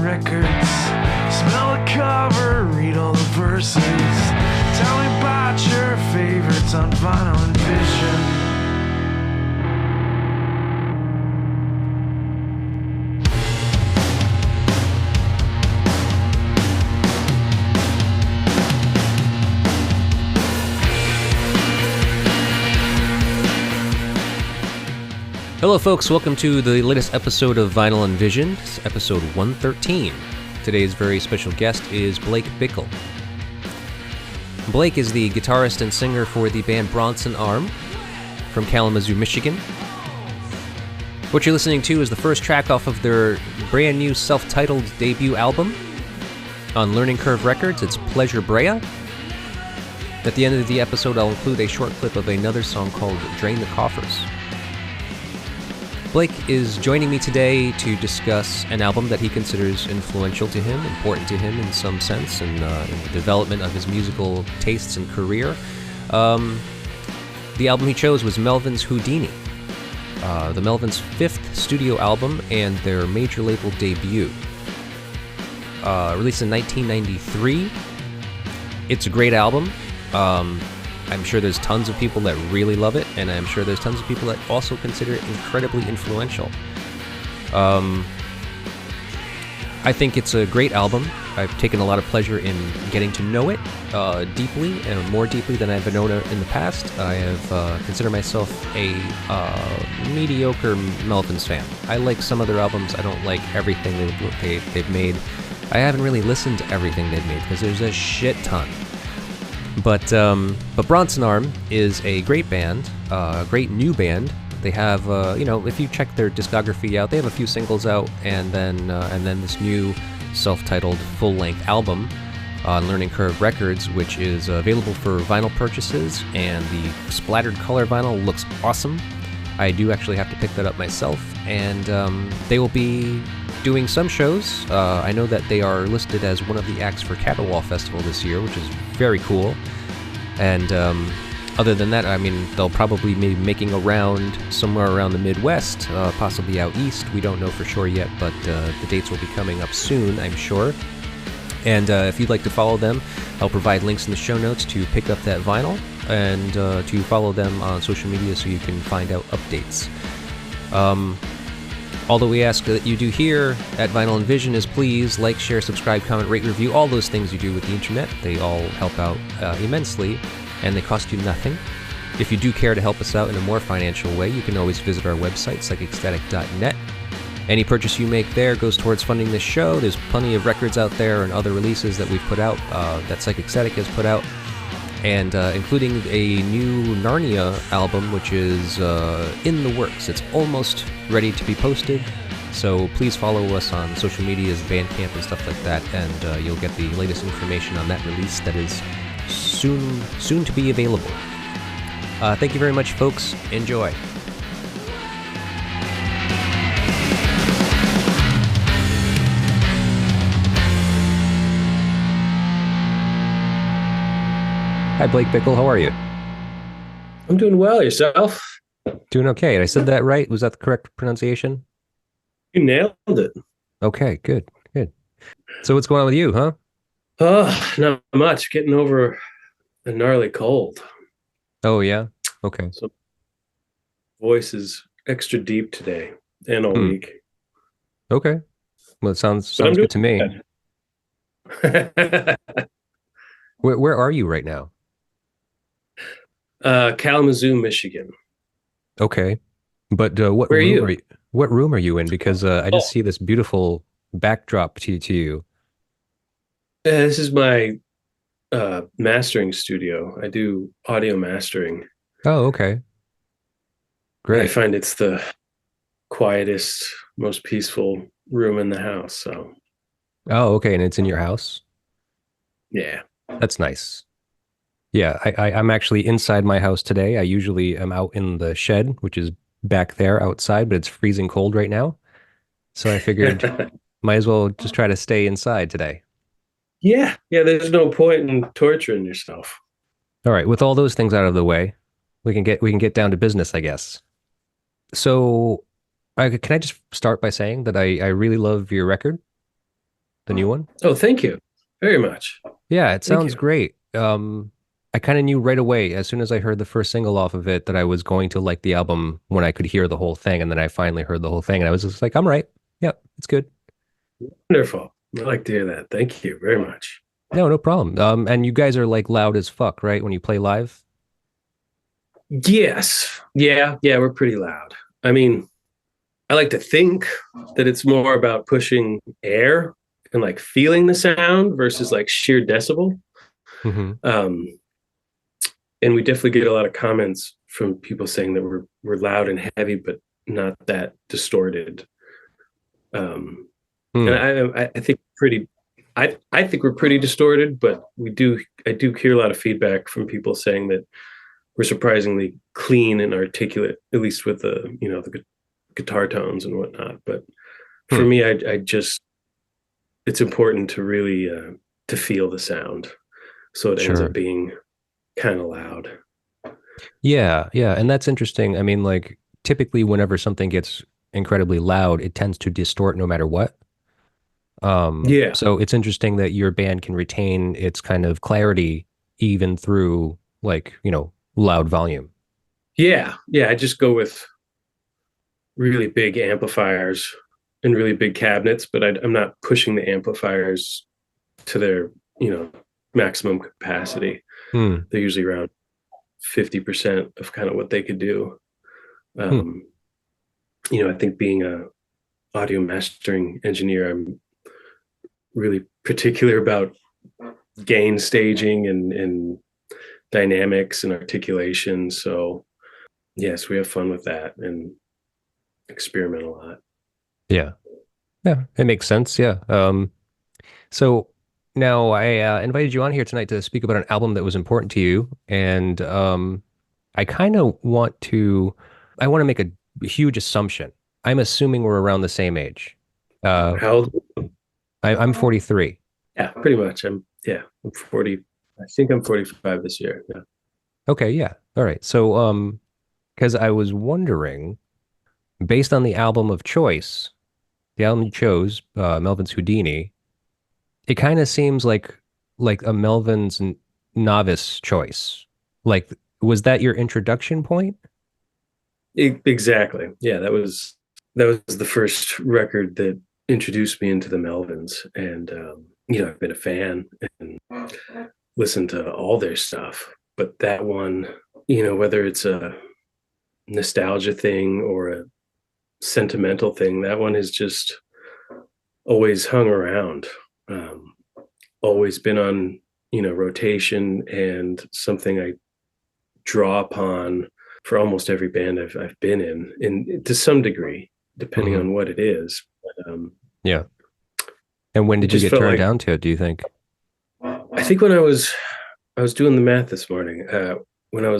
records. Smell the cover, read all the verses. Tell me about your favorites on Vinyl and Vision. Hello folks, welcome to the latest episode of Vinyl and Vision. It's episode 113. Today's very special guest is Blake Bickel. Blake is the guitarist and singer for the band Bronson Arm from Kalamazoo, Michigan. What you're listening to is the first track off of their brand new self-titled debut album on Learning Curve Records. It's Pleasure Brea. At the end of the episode, I'll include a short clip of another song called Drain the Coffers. Blake is joining me today to discuss an album that he considers influential to him, important to him in some sense, in the development of his musical tastes and career. The album he chose was Melvins Houdini, the Melvins' fifth studio album and their major label debut. Released in 1993. It's a great album. I'm sure there's tons of people that really love it, and I'm sure there's tons of people that also consider it incredibly influential. I think it's a great album. I've taken a lot of pleasure in getting to know it deeply, and more deeply than I've known it in the past. I have considered myself a mediocre Melvins fan. I like some of their albums. I don't like everything they've made. I haven't really listened to everything they've made because there's a shit ton. But Bronson Arm is a great band, a great new band. They have, if you check their discography out, they have a few singles out, and then this new self-titled full-length album on Learning Curve Records, which is available for vinyl purchases, and the splattered color vinyl looks awesome. I do actually have to pick that up myself, and they will be doing some shows. I know that they are listed as one of the acts for Caterwall Festival this year, which is very cool. And other than that, I mean, they'll probably be making a round somewhere around the Midwest, possibly out east. We don't know for sure yet, but the dates will be coming up soon, I'm sure. And if you'd like to follow them, I'll provide links in the show notes to pick up that vinyl and to follow them on social media so you can find out updates. All that we ask that you do here at Vinyl and Vision is please like, share, subscribe, comment, rate, review, all those things you do with the internet. They all help out immensely, and they cost you nothing. If you do care to help us out in a more financial way, you can always visit our website, psychicstatic.net. Any purchase you make there goes towards funding this show. There's plenty of records out there and other releases that we've put out, that Psychic Static has put out, and including a new Narnia album, which is in the works. It's almost ready to be posted, so please follow us on social medias, Bandcamp, and stuff like that, and you'll get the latest information on that release that is soon to be available. Thank you very much, folks. Enjoy. Hi, Blake Bickel. How are you? I'm doing well. Yourself? Doing okay. And I said that right? Was that the correct pronunciation? You nailed it. Okay, good. So what's going on with you, huh? Not much. Getting over a gnarly cold. Oh, yeah? Okay. So voice is extra deep today and all week. Okay. Well, it sounds good to me. Where are you right now? Kalamazoo, Michigan. Okay. But what room are you in? Because I just see this beautiful backdrop to you. This is my mastering studio. I do audio mastering. Oh, okay. Great. I find it's the quietest, most peaceful room in the house. So. Oh, okay. And it's in your house? Yeah. That's nice. Yeah, I'm actually inside my house today. I usually am out in the shed, which is back there outside, but it's freezing cold right now. So I figured might as well just try to stay inside today. Yeah, there's no point in torturing yourself. All right, with all those things out of the way, we can get down to business, I guess. So, can I just start by saying that I really love your record? the new one. Oh, thank you very much. Yeah, it Thank sounds you. great. I kind of knew right away as soon as I heard the first single off of it that I was going to like the album when I could hear the whole thing, and then I finally heard the whole thing, and I was just like, I'm right. Yep, it's good. Wonderful. I like to hear that. Thank you very much. No, no problem. And you guys are like loud as fuck, right? When you play live? Yes. Yeah, we're pretty loud. I mean, I like to think that it's more about pushing air and like feeling the sound versus like sheer decibel. Hmm. Um, and we definitely get a lot of comments from people saying that we're loud and heavy, but not that distorted. Um, and Hmm. I think pretty. I think we're pretty distorted, but I do hear a lot of feedback from people saying that we're surprisingly clean and articulate, at least with the guitar tones and whatnot. But for Hmm. me, I just it's important to really to feel the sound, so it ends up Sure. being kind of loud. Yeah, yeah, and that's interesting. I mean, like typically whenever something gets incredibly loud, it tends to distort no matter what. Yeah, So it's interesting that your band can retain its kind of clarity even through like, loud volume. yeah. I just go with really big amplifiers and really big cabinets, but I'm not pushing the amplifiers to their maximum capacity. Hmm. They're usually around 50% of kind of what they could do. Hmm. Um, I think being a audio mastering engineer, I'm really particular about gain staging and dynamics and articulation. So yes, we have fun with that and experiment a lot. Yeah. Yeah, it makes sense. Yeah. So now I invited you on here tonight to speak about an album that was important to you, and I kind of I want to make a huge assumption. I'm assuming we're around the same age. Uh, How old? I'm 43. Yeah, pretty much. I'm 40. I think I'm 45 this year. Yeah. Okay, yeah. All right. So, because I was wondering, based on the album of choice, the album you chose, Melvins Houdini, it kind of seems like a Melvin's novice choice. Like, was that your introduction point? Exactly. Yeah, that was the first record that introduced me into the Melvins, and I've been a fan and listened to all their stuff. But that one, whether it's a nostalgia thing or a sentimental thing, that one has just always hung around. Um, Always been on rotation and something I draw upon for almost every band I've been in to some degree, depending Hmm. on what it is. But, Yeah. And when it did you just get felt turned like down to it, do you think? I think when I was doing the math this morning, when I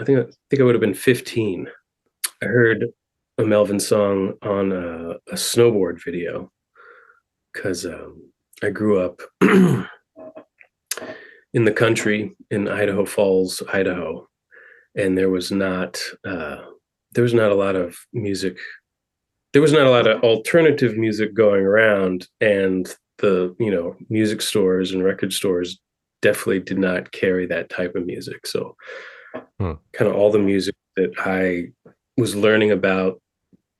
think I would have been 15. I heard a Melvin song on a snowboard video because I grew up in the country in Idaho Falls, Idaho, and there was not a lot of music. There was not a lot of alternative music going around, and the music stores and record stores definitely did not carry that type of music. So Hmm. kind of all the music that I was learning about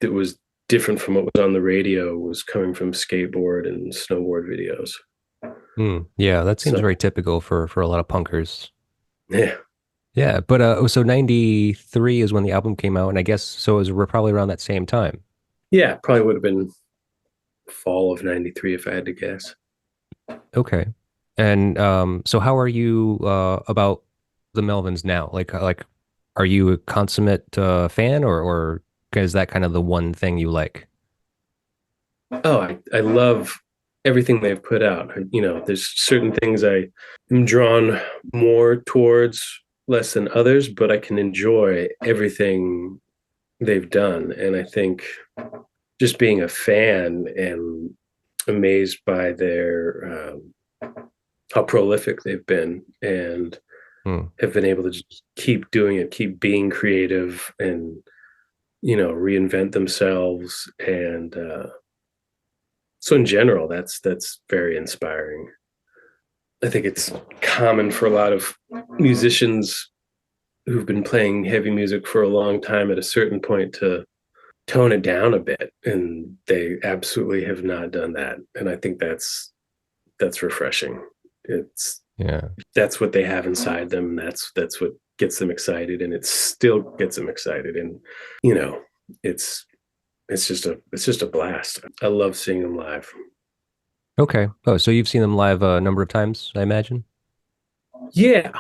that was different from what was on the radio was coming from skateboard and snowboard videos. Hmm. Yeah, that seems So very typical for a lot of punkers. yeah, Yeah, but so 93 is when the album came out, and I guess so it was probably around that same time. yeah, probably would have been fall of '93 if I had to guess. Okay. And so how are you about the Melvins now? Like are you a consummate fan or is that kind of the one thing you like? Oh, I love everything they've put out. There's certain things I am drawn more towards less than others, but I can enjoy everything they've done. And I think just being a fan and amazed by their how prolific they've been and Hmm. have been able to just keep doing it, keep being creative and reinvent themselves and So in general, that's very inspiring. I think it's common for a lot of musicians who've been playing heavy music for a long time at a certain point to tone it down a bit, and they absolutely have not done that. And I think that's refreshing. It's Yeah. That's what they have inside them. That's what gets them excited, and it still gets them excited. And you know, it's it's just a blast. I love seeing them live. Okay. Oh, so you've seen them live a number of times, I imagine? Yeah,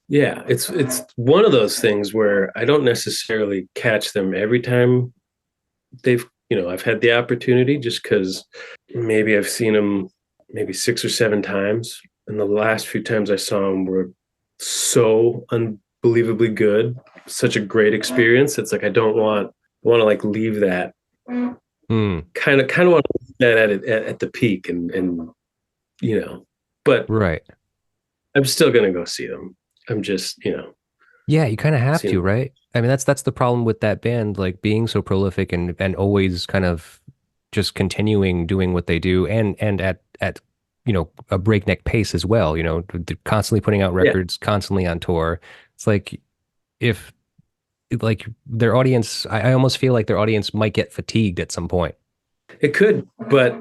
yeah. It's one of those things where I don't necessarily catch them every time I've had the opportunity, just because maybe I've seen them maybe 6 or 7 times, and the last few times I saw them were so unbelievably good, such a great experience. It's like I want to like leave that Hmm. kind of want to leave that at the peak, and you know, but Right. I'm still gonna go see them. I'm just Yeah, you kind of have seeing. to, right? I mean, that's the problem with that band, like being so prolific and always kind of just continuing doing what they do and at a breakneck pace as well, constantly putting out Yeah, records, constantly on tour. It's like if like their audience, I almost feel like their audience might get fatigued at some point. it could, but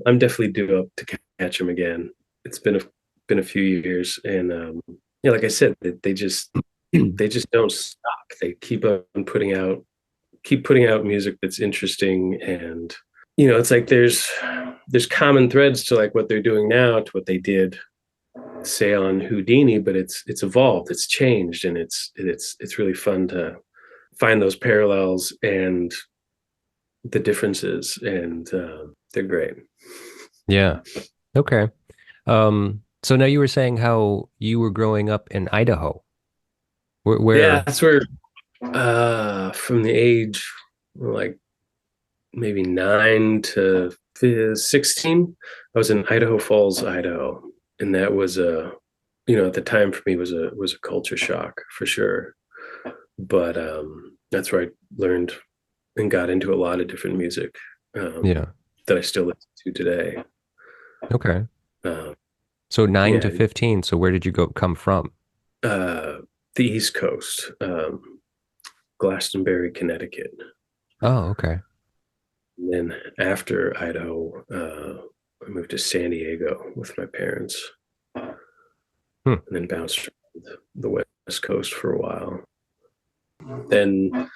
I'm definitely due up to catch them again. It's been a few years, and yeah, like I said, they just don't stop. They keep putting out music that's interesting, and it's like there's common threads to like what they're doing now to what they did, say, on Houdini, but it's evolved, it's changed, and it's really fun to find those parallels and the differences, and they're great. Yeah. Okay. So now you were saying how you were growing up in Idaho. Yeah, Where that's where from the age like maybe 9 to 16, I was in Idaho Falls, Idaho, and that was at the time for me was a culture shock for sure. But that's where I learned and got into a lot of different music um, yeah. that I still listen to today. Okay. Uh, So 9 to yeah, 15. So where did you come from? uh, the East Coast, Glastonbury, Connecticut. Oh, okay. And then after Idaho, I moved to San Diego with my parents, Hmm. and then bounced around the West Coast for a while. Then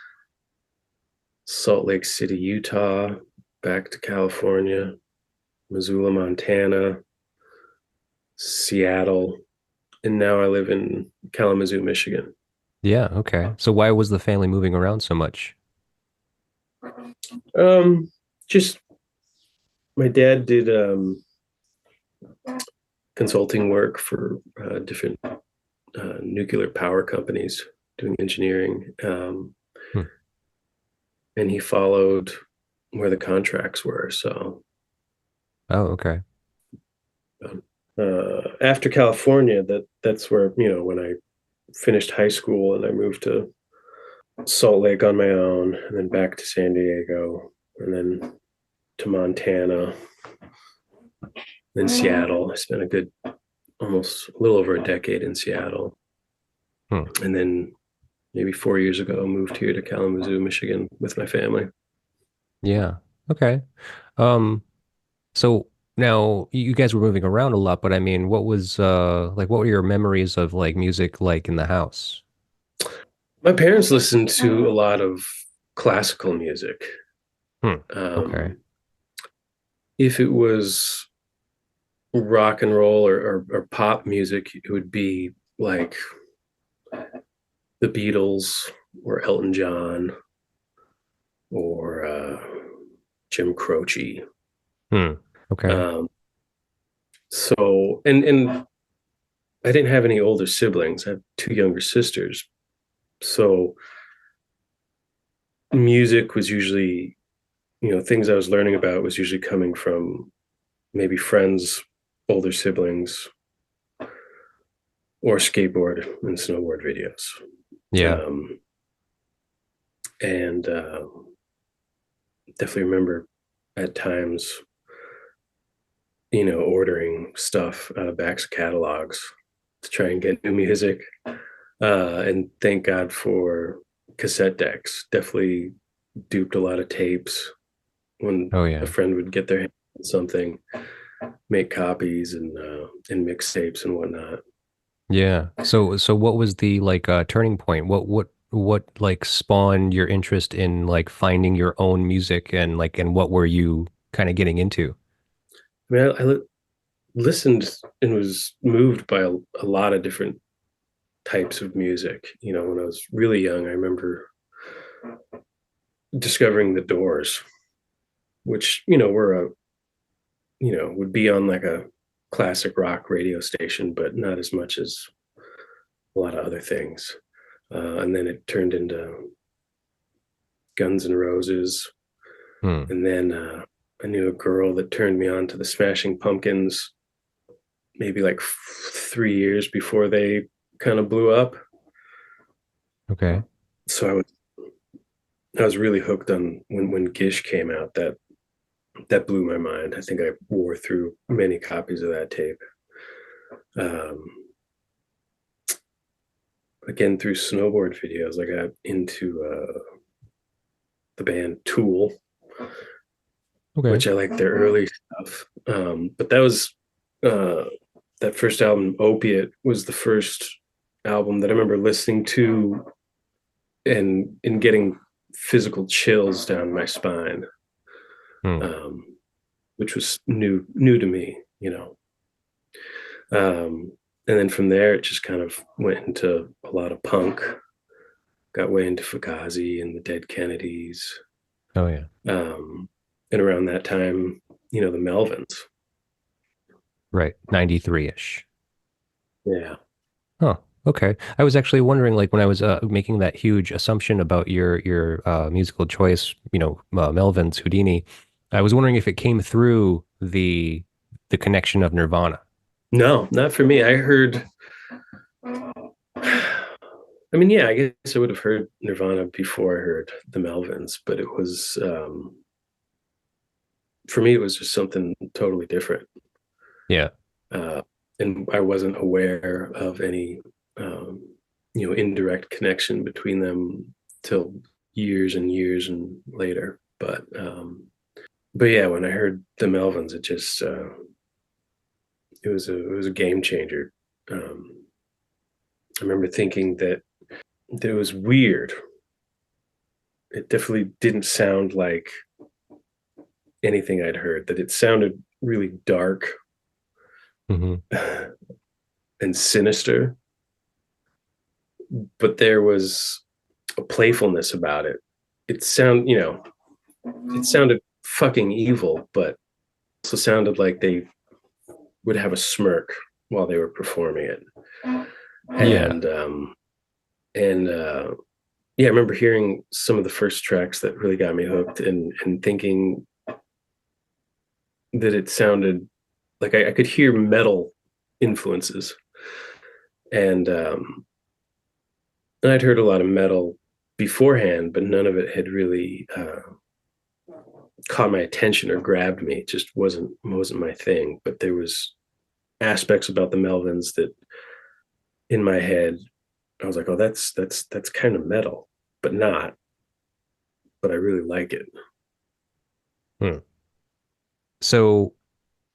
Salt Lake City, Utah, back to California, Missoula, Montana, Seattle, and now I live in Kalamazoo, Michigan. Yeah, okay. So why was the family moving around so much? Just my dad did consulting work for different nuclear power companies, doing engineering, Hmm. and he followed where the contracts were. So Oh, okay. after California, that's where when I finished high school and I moved to Salt Lake on my own, and then back to San Diego, and then to Montana, then Seattle. I spent a good almost a little over a decade in Seattle, Hmm. and then maybe 4 years ago moved here to Kalamazoo, Michigan with my family. Yeah. Okay. Um, so now you guys were moving around a lot, but I mean, what was like what were your memories of like music like in the house? My parents listened to a lot of classical music. Hmm. Okay. Um, if it was rock and roll or pop music, it would be like the Beatles or Elton John or Jim Croce. Hmm. Okay. Um, so and I didn't have any older siblings. I have two younger sisters. So music was usually, things I was learning about was usually coming from maybe friends, older siblings, or skateboard and snowboard videos. Yeah. And definitely remember at times, ordering stuff out of backs of catalogs to try and get new music. And thank God for cassette decks. Definitely duped a lot of tapes when Oh a yeah. friend would get their hands on something, make copies and mixtapes and whatnot. Yeah. So what was the like turning point? What like spawned your interest in like finding your own music and what were you kind of getting into? I mean, I listened and was moved by a lot of different types of music. When I was really young, I remember discovering the Doors, which were would be on like a classic rock radio station, but not as much as a lot of other things. And then it turned into Guns N' Roses, Hmm. and then I knew a girl that turned me on to the Smashing Pumpkins, maybe like 3 years before they kind of blew up. Okay. So I was really hooked on when Gish came out. That blew my mind. I think I wore through many copies of that tape. Um, Again, through snowboard videos, I got into the band Tool, Okay. which I like their early stuff. But that was uh, that first album, Opiate, was the first album that I remember listening to and getting physical chills down my spine, Hmm. um, which was new to me, and then from there, it just kind of went into a lot of punk. Got way into Fugazi and the Dead Kennedys. Oh yeah. Um, and around that time, the Melvins. Right. 93-ish. Yeah. Huh. Okay. I was actually wondering, like, when I was making that huge assumption about your musical choice, Melvin's Houdini, I was wondering if it came through the connection of Nirvana. No, not for me. I heard, I mean, yeah, I guess I would have heard Nirvana before I heard the Melvins, but it was, for me, it was just something totally different. Yeah. Uh, and I wasn't aware of any, indirect connection between them till years and years and later. But yeah, when I heard the Melvins, it was a game changer. I remember thinking that it was weird. It definitely didn't sound like anything I'd heard. That it sounded really dark Hmm. and sinister, but there was a playfulness about it. It sounded fucking evil, but also sounded like they would have a smirk while they were performing it. Yeah. And yeah, I remember hearing some of the first tracks that really got me hooked, and thinking that it sounded like I could hear metal influences, and I'd heard a lot of metal beforehand, but none of it had really caught my attention or grabbed me. It just wasn't my thing. But there was aspects about the Melvins that, in my head, I was like, oh, that's kind of metal, but not. But I really like it. Hmm. So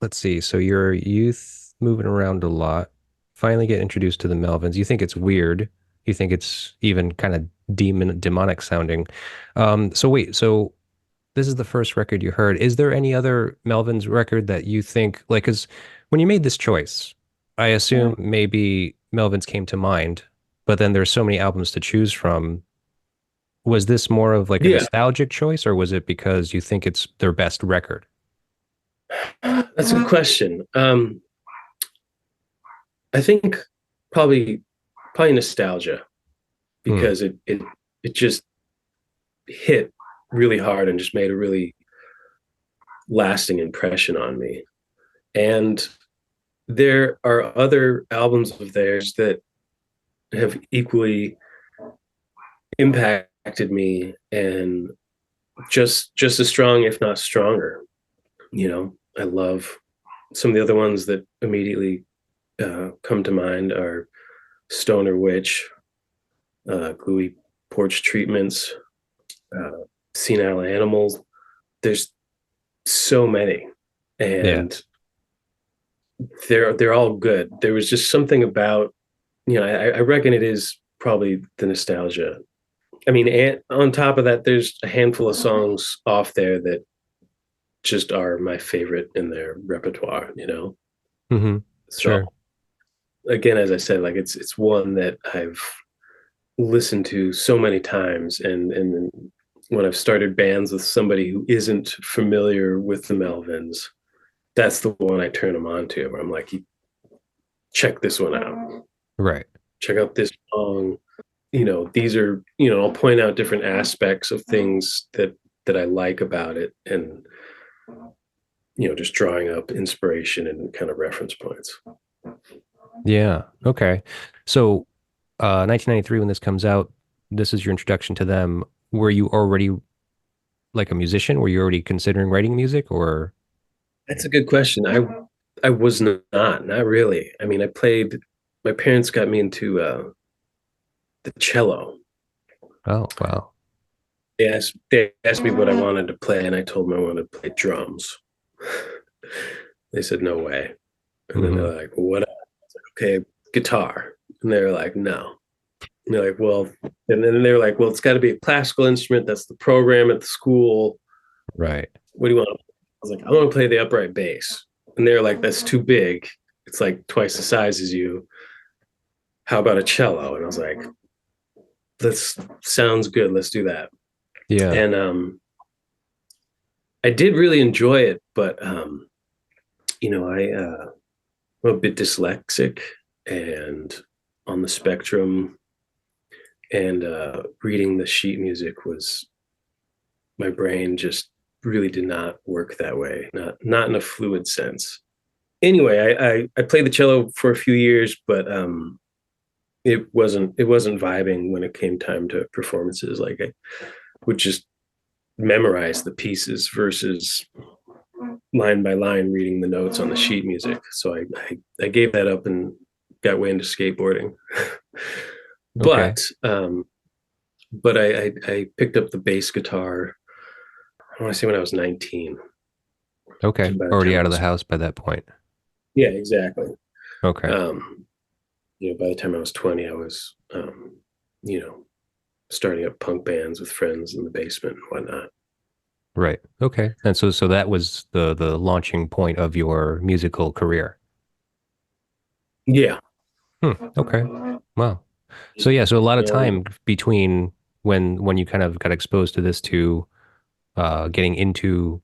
let's see. So you're a youth moving around a lot, finally get introduced to the Melvins. You think it's weird. You think it's even kind of demonic sounding. So wait, so this is the first record you heard. Is there any other Melvins record that you think like, because when you made this choice, I assume maybe Melvins came to mind, but then there's so many albums to choose from. Was this more of like a Yeah, nostalgic choice, or was it because you think it's their best record? that's a good question. I think probably probably nostalgia, Hmm. because it just hit really hard and just made a really lasting impression on me. And there are other albums of theirs that have equally impacted me, and just as strong, if not stronger. I love some of the other ones that immediately come to mind are Stoner Witch, Gluey Porch Treatments, uh, Senile Animals. There's so many, Yeah. and they're all good. There was just something about, I reckon it is probably the nostalgia. I mean, and on top of that, there's a handful of songs off there that just are my favorite in their repertoire. Mm-hmm. So Sure. again, as I said, like it's one that I've listened to so many times, and when I've started bands with somebody who isn't familiar with the Melvins, that's the one I turn them on to. Where I'm like, check this one out. Right. Check out this song. These are, I'll point out different aspects of things that I like about it, and just drawing up inspiration and kind of reference points. Yeah. Okay. So, 1993, when this comes out, this is your introduction to them. Were you already like a musician? Were you already considering writing music or? That's a good question. I was not really. I mean, I played. My parents got me into the cello. Oh, wow. They asked me what I wanted to play, and I told them I wanted to play drums. They said no way, and then Hmm. they're like, "What?" I was like, okay, guitar, and they're like, "No." And they're like, "Well," and then they're like, "Well, it's got to be a classical instrument. That's the program at the school. Right. What do you want?" I was like, "I want to play the upright bass," and they're like, "That's too big. It's like twice the size as you. How about a cello?" And I was like, "That sounds good. Let's do that." Yeah. And I did really enjoy it, but I'm a bit dyslexic and on the spectrum, and reading the sheet music was, my brain just really did not work that way, not in a fluid sense. Anyway, I played the cello for a few years, but it wasn't vibing when it came time to performances. Like I would just memorize the pieces versus line by line reading the notes on the sheet music. So I gave that up and got way into skateboarding. Okay. But I picked up the bass guitar. I want to say when I was 19. Okay. And by the Already time I out of the was, house by that point. yeah, exactly. Okay. Um, by the time I was 20, I was, you know, starting up punk bands with friends in the basement and whatnot. Right. Okay. And so that was the launching point of your musical career. Yeah. Hmm. Okay. Wow. So yeah, so a lot of Um, time between when you kind of got exposed to this to getting into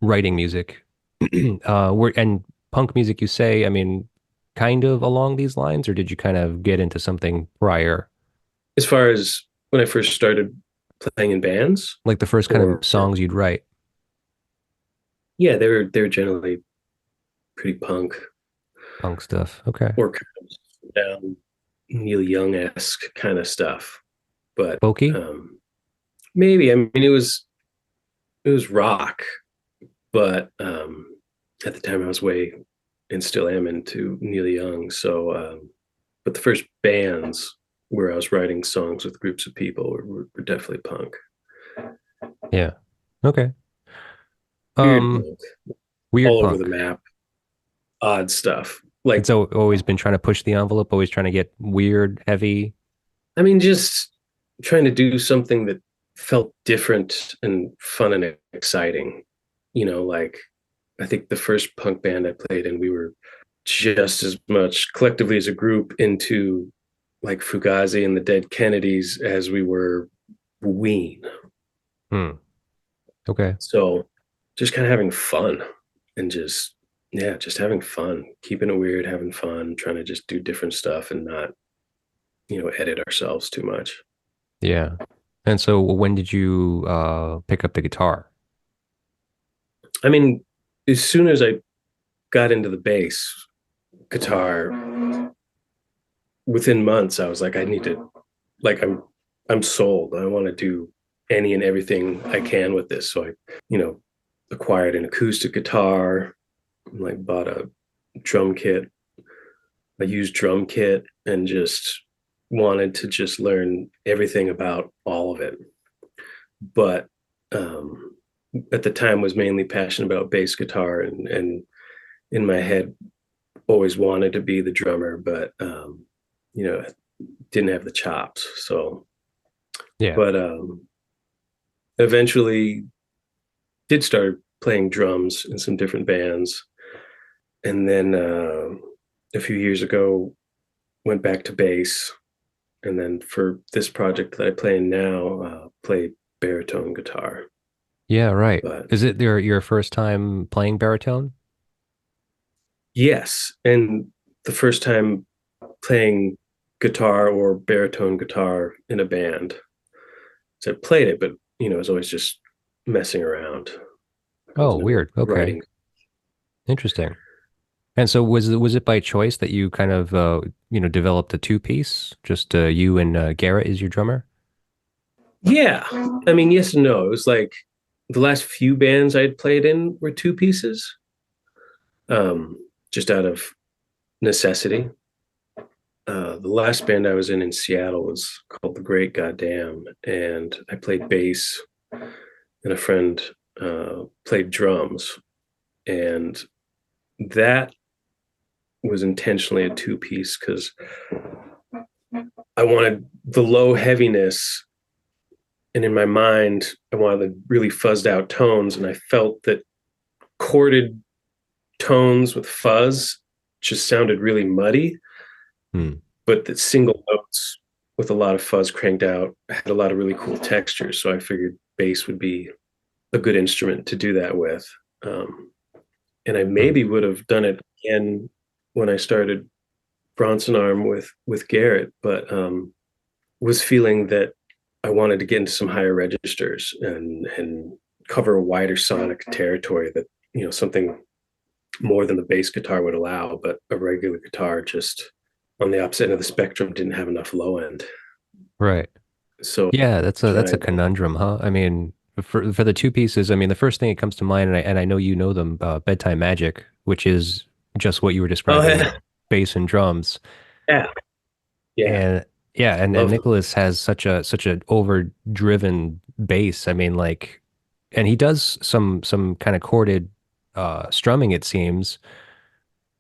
writing music. And punk music, you say, I mean, kind of along these lines, or did you kind of get into something prior? as far as when I first started playing in bands, Like the first kind of or songs you'd write? yeah, they were generally pretty punk, Punk stuff. Okay. or kind of down Neil Young-esque kind of stuff. But Folky? maybe, I mean, it was rock, but at the time I was way, and still am, into Neil Young. So, but the first bands where I was writing songs with groups of people were definitely punk. Yeah. Okay. Weird Um, punk, Weird all over punk. the map, odd stuff. It's Like, always been trying to push the envelope, always trying to get weird, heavy. I mean, just trying to do something that felt different and fun and exciting. Like, I think the first punk band I played in, we were just as much collectively as a group into like Fugazi and the Dead Kennedys as we were Ween. Hmm. Okay. So just kind of having fun, and just having fun, keeping it weird, having fun, trying to just do different stuff and not, edit ourselves too much. Yeah. And so when did you pick up the guitar? I mean, as soon as I got into the bass guitar, within months, I was like, I need to, like, I'm sold. I want to do any and everything I can with this. So I, you know, acquired an acoustic guitar, like bought a drum kit, a used drum kit, and just wanted to just learn everything about all of it. But at the time was mainly passionate about bass guitar, and in my head always wanted to be the drummer, but didn't have the chops. So, Yeah. but eventually did start playing drums in some different bands, and then a few years ago went back to bass, and then for this project that I play in now, play baritone guitar. Yeah, right. But Is it your first time playing baritone? yes, and the first time playing guitar or baritone guitar in a band. So I played it, but it was always just messing around. I Oh, wasn't ever weird. Okay. writing. Interesting. And so was it by choice that you kind of developed a two piece? Just you and Garrett is your drummer? Yeah, I mean, yes and no. It was like the last few bands I'd played in were two pieces, just out of necessity. The last band I was in Seattle was called The Great Goddamn, and I played bass, and a friend played drums, and that was intentionally a two piece because I wanted the low heaviness, and in my mind, I wanted the really fuzzed out tones, and I felt that chorded tones with fuzz just sounded really muddy. Hmm. But the single notes with a lot of fuzz cranked out had a lot of really cool textures. So I figured bass would be a good instrument to do that with. And I Hmm. maybe would have done it again when I started Bronson Arm with Garrett, but was feeling that I wanted to get into some higher registers and cover a wider sonic territory that something more than the bass guitar would allow, but a regular guitar just on the opposite end of the spectrum didn't have enough low end. Right. So Yeah, that's a tried. conundrum, huh? I mean, for the two pieces, I mean, the first thing that comes to mind, and I know you know them, Bedtime Magic, which is just what you were Oh describing with yeah, bass and drums. yeah, yeah. And yeah, and Love them. Nicholas has such an overdriven bass. I mean, like, and he does some kind of chorded strumming, it seems.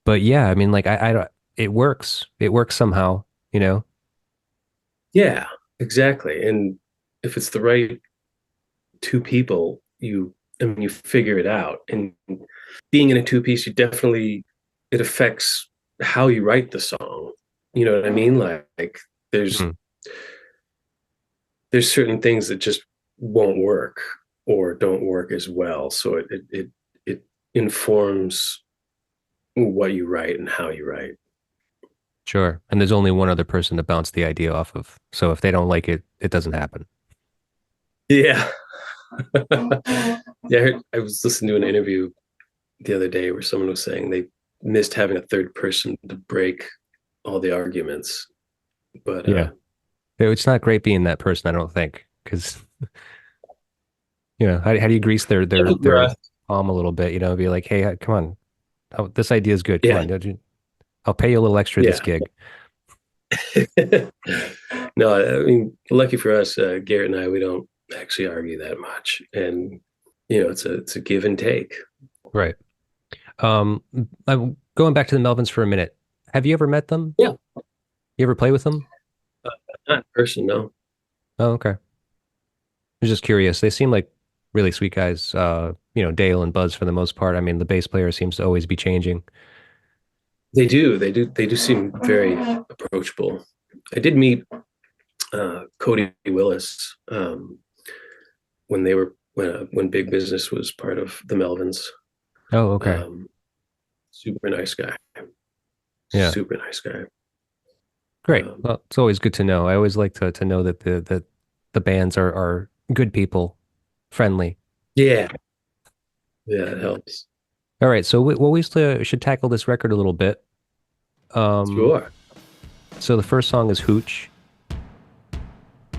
But yeah, I mean, like I don't, it works. It works somehow, you know? Yeah, exactly. And if it's the right two people, you figure it out. And being in a two piece, it affects how you write the song. You know what I mean? Like there's Mm, there's certain things that just won't work or don't work as well. So it informs what you write and how you write. sure. And there's only one other person to bounce the idea off of. So if they don't like it, it doesn't happen. Yeah. Yeah, I was listening to an interview the other day where someone was saying they missed having a third person to break all the arguments. But Yeah. It's not great being that person, I don't think, because how do you grease their palm a little bit, be like, hey, come on, this idea is good. Come yeah, on, I'll pay you a little extra this yeah. gig. No, I mean, lucky for us, Garrett and I, we don't actually argue that much, and it's a give and take. Right. Um, I'm going back to the Melvins for a minute. Have you ever met them? Yeah, You ever play with them? not in person, no. Oh, okay. I was just curious. They seem like really sweet guys. Dale and Buzz for the most part. I mean, the bass player seems to always be changing. They do seem very approachable. I did meet Cody Willis when Big Business was part of the Melvins. Oh, okay. Um, Super nice guy. Yeah. Super nice guy. Great. Um, Well, it's always good to know. I always like to know that the bands are good people, friendly. yeah, yeah, it helps. All right, so we still should tackle this record a little bit. Um, Sure. so the first song is Hooch,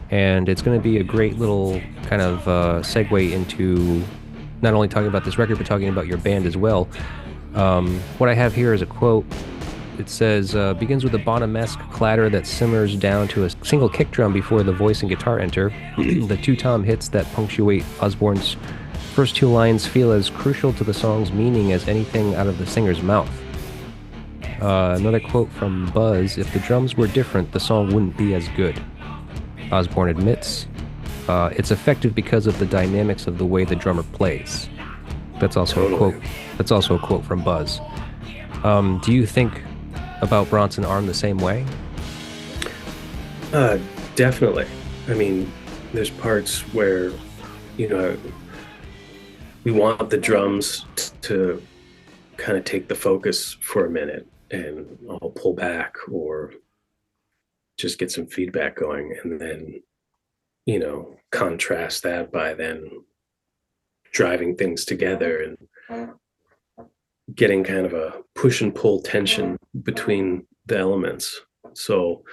and it's going to be a great little kind of segue into not only talking about this record, but talking about your band as well. What I have here is a quote. It says, begins with a Bonham-esque clatter that simmers down to a single kick drum before the voice and guitar enter. The two tom hits that punctuate Osbourne's first two lines feel as crucial to the song's meaning as anything out of the singer's mouth. Another quote from Buzz, if the drums were different, the song wouldn't be as good. Osbourne admits, it's effective because of the dynamics of the way the drummer plays. That's also a quote. That's also a quote from Buzz. Do you think about Bronson Arm the same way? Definitely. I mean, there's parts where, you know, we want the drums to kind of take the focus for a minute, and I'll pull back or just get some feedback going, and then, you know, contrast that by then driving things together and getting kind of a push and pull tension between the elements. So,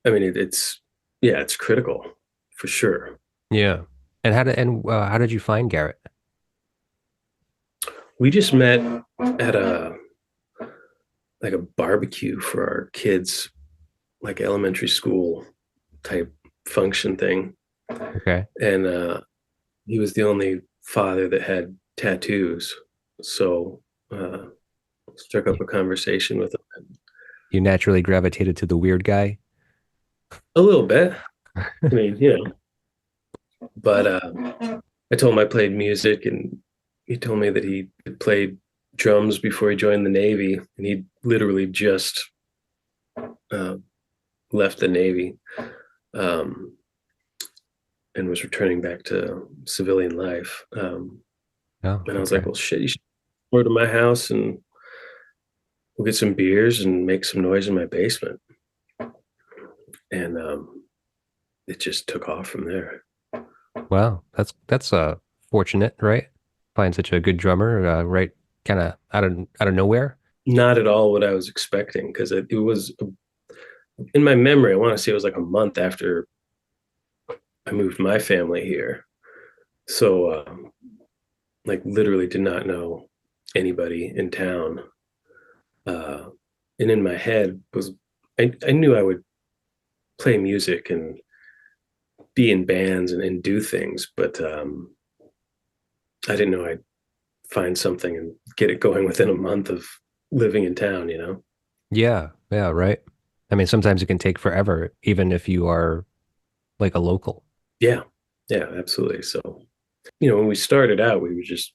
I mean, it's critical for sure. Yeah. And how did you find Garrett? We just met at a barbecue for our kids, like elementary school type function thing. Okay. And he was the only father that had tattoos. So struck up a conversation with him. You naturally gravitated to the weird guy? A little bit. I mean, you know. But I told him I played music, and he told me that he had played drums before he joined the Navy, and he literally just left the Navy and was returning back to civilian life. And I was like, well, shit, you should come over to my house and we'll get some beers and make some noise in my basement. And it just took off from there. Wow, that's fortunate, right? Find such a good drummer, right? Kind of out of nowhere. Not at all what I was expecting, because it was in my memory. I want to say it was like a month after I moved my family here, so like literally did not know anybody in town. And in my head was I knew I would play music and be in bands and do things, but I didn't know I'd find something and get it going within a month of living in town, you know? Yeah, right. I mean, sometimes it can take forever, even if you are like a local. Yeah, absolutely. So, you know, when we started out, we were just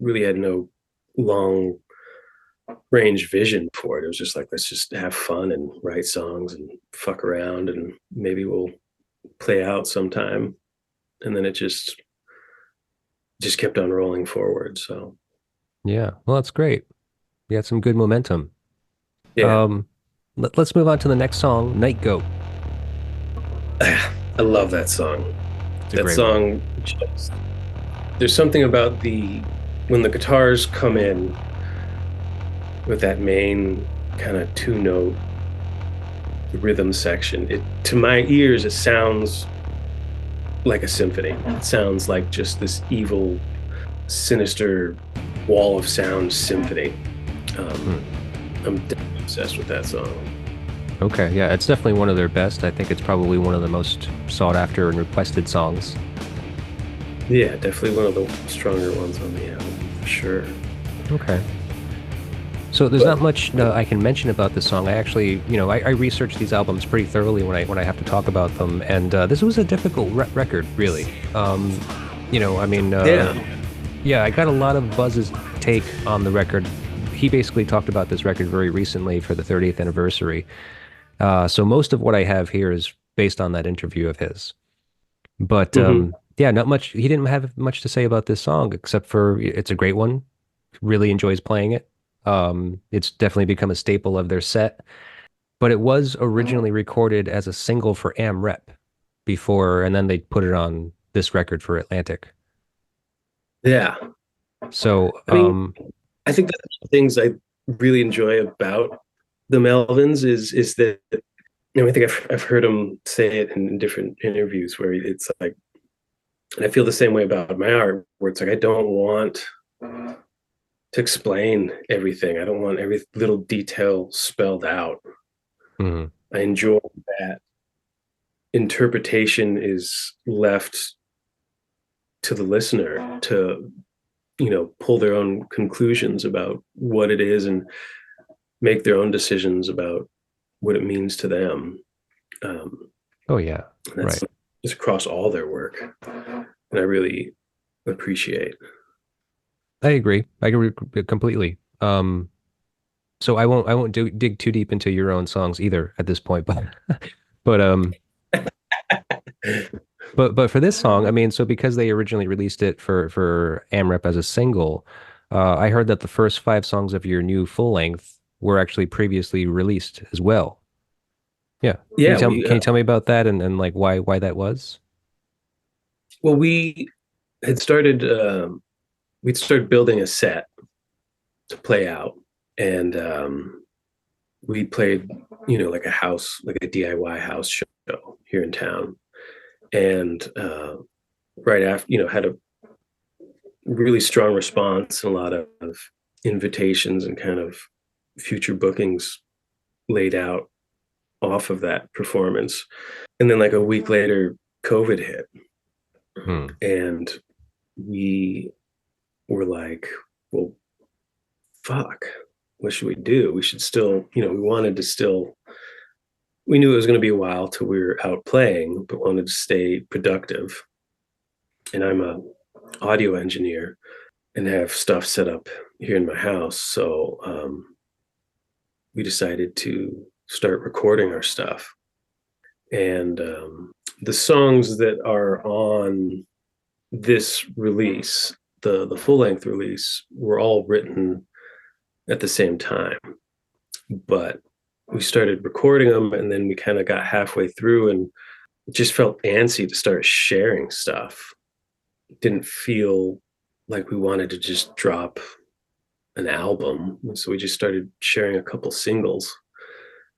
really had no long range vision for it. It was just like, let's just have fun and write songs and fuck around, and maybe we'll play out sometime. And then it just kept on rolling forward. So Yeah, well, that's great. You got some good momentum. yeah. Let's move on to the next song, Night Goat. I love that song. That song, there's something about when the guitars come in with that main kind of two-note rhythm section. To my ears, it sounds like a symphony. It sounds like just this evil, sinister wall of sound symphony. I'm definitely obsessed with that song. Okay, yeah, it's definitely one of their best. I think it's probably one of the most sought after and requested songs. Yeah, definitely one of the stronger ones on the album, for sure. Okay. So there's not much I can mention about this song. I actually, I research these albums pretty thoroughly when I have to talk about them, and this was a difficult record, really. Yeah, I got a lot of Buzz's take on the record. He basically talked about this record very recently for the 30th anniversary. So most of what I have here is based on that interview of his. But yeah, not much. He didn't have much to say about this song, except for it's a great one. Really enjoys playing it. It's definitely become a staple of their set. But it was originally recorded as a single for Am Rep before, and then they put it on this record for Atlantic. Yeah. So, I think that's the things I really enjoy about the Melvins is that, I think I've heard him say it in different interviews where it's like And I feel the same way about my art, where it's like I don't want to explain everything. I don't want every little detail spelled out. Mhm. I enjoy that interpretation is left to the listener to, pull their own conclusions about what it is and make their own decisions about what it means to them. Oh yeah, That's right. just across all their work, and I really appreciate. I agree completely. So I won't dig too deep into your own songs either at this point, but but um but for this song, I mean, so because they originally released it for AMREP as a single, I heard that the first five songs of your new full length were actually previously released as well. Yeah. Yeah, we Can you tell me about that and like why that was? well, we had started. We'd started building a set to play out, and we played, like a house, like a DIY house show here in town, and right after, had a really strong response and a lot of invitations and kind of future bookings laid out off of that performance. And then like a week later, COVID hit, Hmm. and we were like, well, fuck, what should we do? We should still, we wanted to still, we knew it was going to be a while till we were out playing, but wanted to stay productive. And I'm a audio engineer and have stuff set up here in my house. So we decided to start recording our stuff. And the songs that are on this release, the full length release, were all written at the same time. But we started recording them, and then we kind of got halfway through and it just felt antsy to start sharing stuff. It didn't feel like we wanted to just drop an album. So we just started sharing a couple singles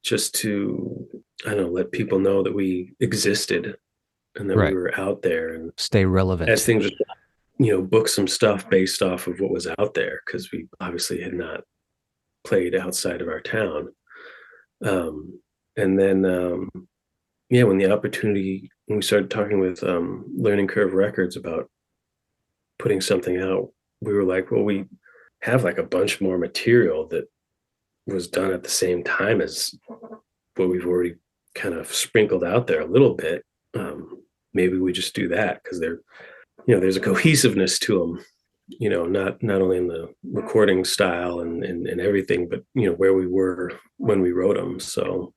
just to, I don't know, let people know that we existed and that we Right. were out there. And Stay as relevant. things, book some stuff based off of what was out there, because we obviously had not played outside of our town. And then, yeah, when we started talking with Learning Curve Records about putting something out, we were like, well, we have like a bunch more material that was done at the same time as what we've already kind of sprinkled out there a little bit. Maybe we just do that because there's a cohesiveness to them, not only in the recording style and everything, but where we were when we wrote them. So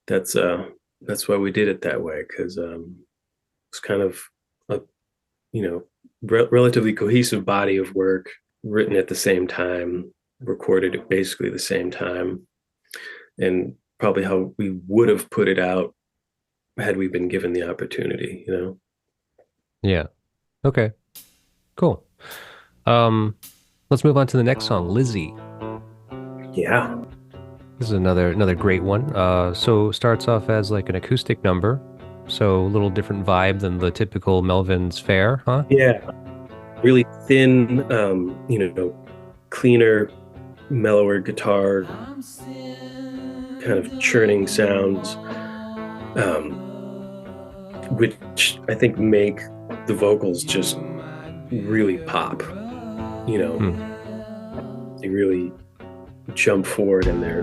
that's why we did it that way, because it's kind of a relatively cohesive body of work written at the same time, recorded at basically the same time, and probably how we would have put it out had we been given the opportunity. Yeah. Okay. Cool. Um, let's move on to the next song, Lizzie. Yeah. This is another great one. So starts off as like an acoustic number, so a little different vibe than the typical Melvins fare, huh? Yeah. Really thin, cleaner, mellower guitar, kind of churning sounds, which I think make the vocals just really pop. They really jump forward in their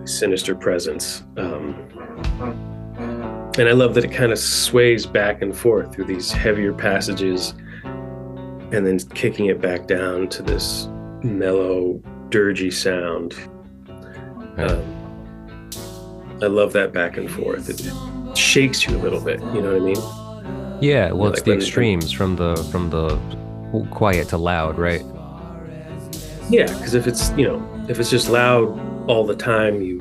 sinister presence. And I love that it kind of sways back and forth through these heavier passages and then kicking it back down to this mellow, dirgy sound. I love that back and forth. It shakes you a little bit, you know what I mean? Yeah, well, it's like the extremes from the quiet to loud, right? Yeah, because if it's just loud all the time, you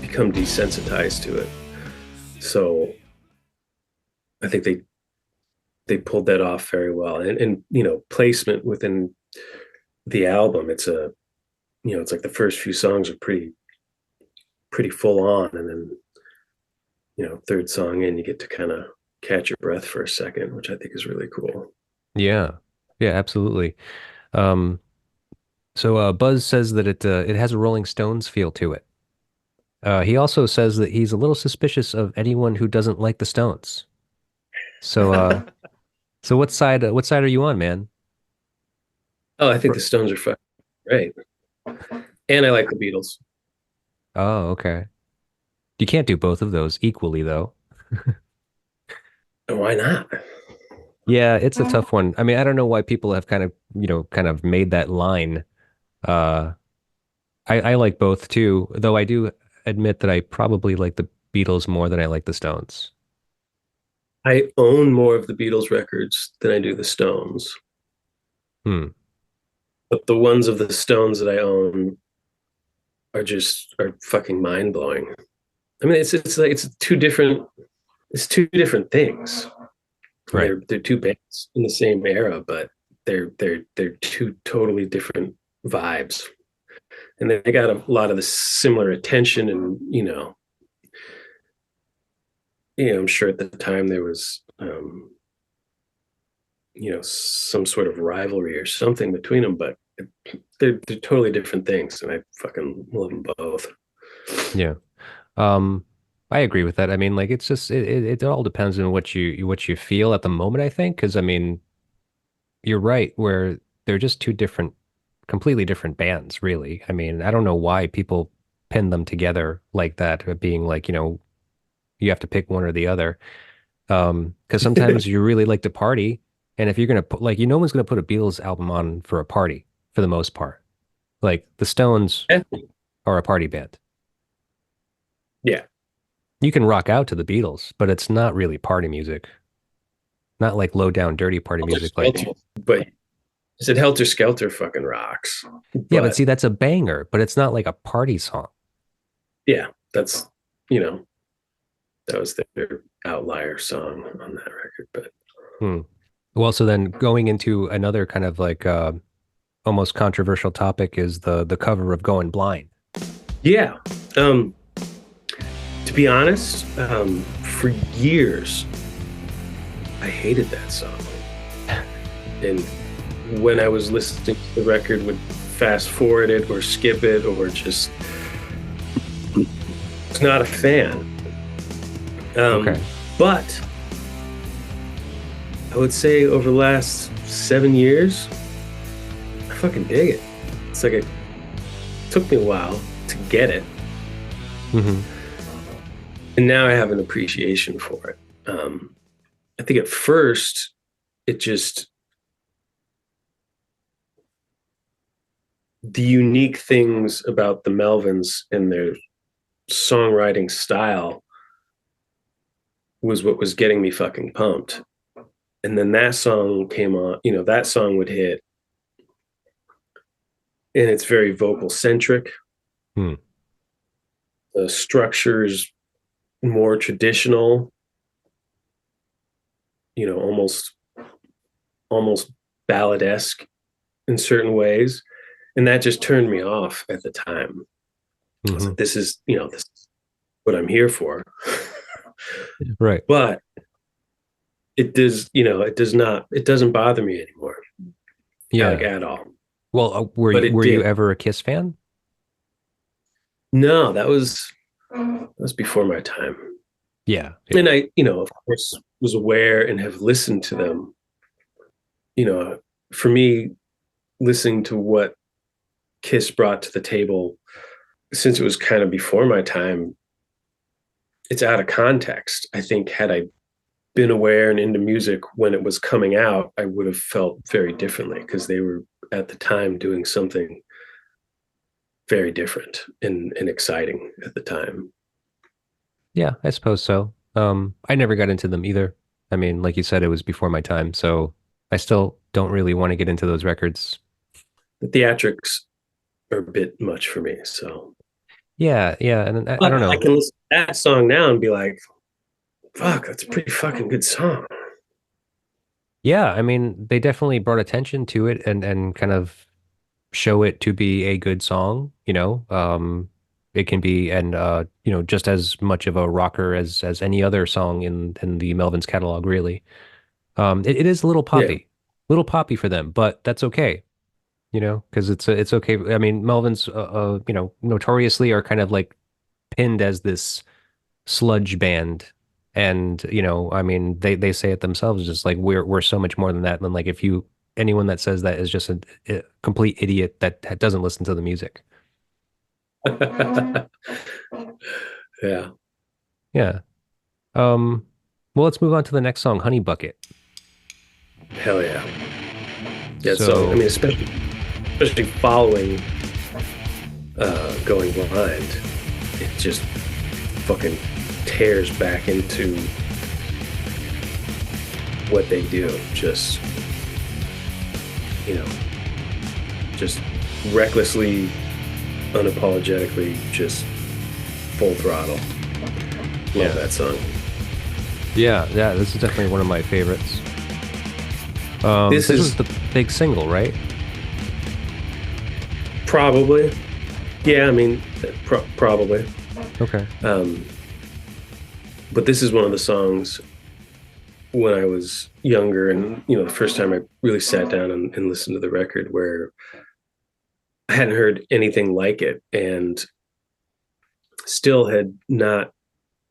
become desensitized to it. So I think they pulled that off very well. And placement within the album, it's like the first few songs are pretty full on, and then third song in, you get to kind of catch your breath for a second, which I think is really cool. Yeah. Yeah, absolutely. Um, so Buzz says that it has a Rolling Stones feel to it. He also says that he's a little suspicious of anyone who doesn't like the Stones. So so what side are you on, man? Oh, I think the Stones are fucking great, and I like the Beatles. Oh, okay. You can't do both of those equally, though. And why not? Yeah, it's a tough one. I mean, I don't know why people have kind of, kind of made that line. Uh, I like both too, though I do admit that I probably like the Beatles more than I like the Stones. I own more of the Beatles records than I do the Stones, Hmm. but the ones of the Stones that I own are fucking mind blowing. I mean, it's like it's two different things. Right. They're two bands in the same era, but they're two totally different vibes, and they got a lot of the similar attention, and I'm sure at the time there was some sort of rivalry or something between them, but they're totally different things, and I fucking love them both. Yeah. Um, I agree with that. I mean, like it's just it all depends on what you feel at the moment, I think, because I mean, you're right, where they're just two different, completely different bands, really. I mean, I don't know why people pin them together like that, being like, you have to pick one or the other. Because sometimes you really like to party, and if you're gonna put like, no one's gonna put a Beatles album on for a party for the most part. Like the Stones Yeah, are a party band. yeah. You can rock out to the Beatles, but it's not really party music. Not like low down, dirty party Helter music. Like, Skelter, but I said Helter Skelter fucking rocks, yeah, but but see, that's a banger, but it's not like a party song. yeah, that's you know that was their outlier song on that record. But Hmm. Well, so then going into another kind of like almost controversial topic is the cover of Going Blind. yeah, um, to be honest, for years I hated that song, and when I was listening to the record, would fast forward it or skip it or just was not a fan. Okay. But I would say over the last 7 years, I fucking dig it. It's like it took me a while to get it, Hmm. and now I have an appreciation for it. I think at first it just the unique things about the Melvins and their songwriting style was what was getting me fucking pumped. And then that song came on, that song would hit, and it's very vocal centric. Hmm. The structure's more traditional, almost balladesque in certain ways. And that just turned me off at the time. I was Hmm. like, this is what I'm here for. Right. But it doesn't bother me anymore, like Yeah. at all. Well, But it were you did. ever a Kiss fan? No, that was before my time. Yeah. Yeah. And I, of course, was aware and have listened to them. For me, listening to what Kiss brought to the table, since it was kind of before my time, it's out of context. I think had I been aware and into music when it was coming out, I would have felt very differently because they were at the time doing something very different and exciting at the time. Yeah, I suppose so. I never got into them either. I mean, like you said, it was before my time, so I still don't really want to get into those records. The theatrics are a bit much for me. So, Yeah, yeah, and I but don't I know. can listen to that song now and be like, fuck, that's a pretty fucking good song. Yeah, I mean, they definitely brought attention to it and kind of show it to be a good song. It can be, and just as much of a rocker as any other song in the Melvins catalog, really. It is Yeah. a little poppy for them, but that's okay, because it's okay. I mean, Melvins, notoriously are kind of like pinned as this sludge band, and I mean, they say it themselves, just like we're so much more than that. And like, if anyone that says that is just a complete idiot that doesn't listen to the music. Yeah. Yeah. Um, well, let's move on to the next song, Honey Bucket. Hell yeah. That song. I So, mean, especially following Going Blind, it just fucking tears back into what they do. Just, just recklessly, unapologetically, just full throttle. Love that song. yeah, this is definitely one of my favorites. This was the big single, right? Probably. Yeah, I mean, probably. Okay. But this is one of the songs when I was younger, and the first time I really sat down and listened to the record, where I hadn't heard anything like it, and still had not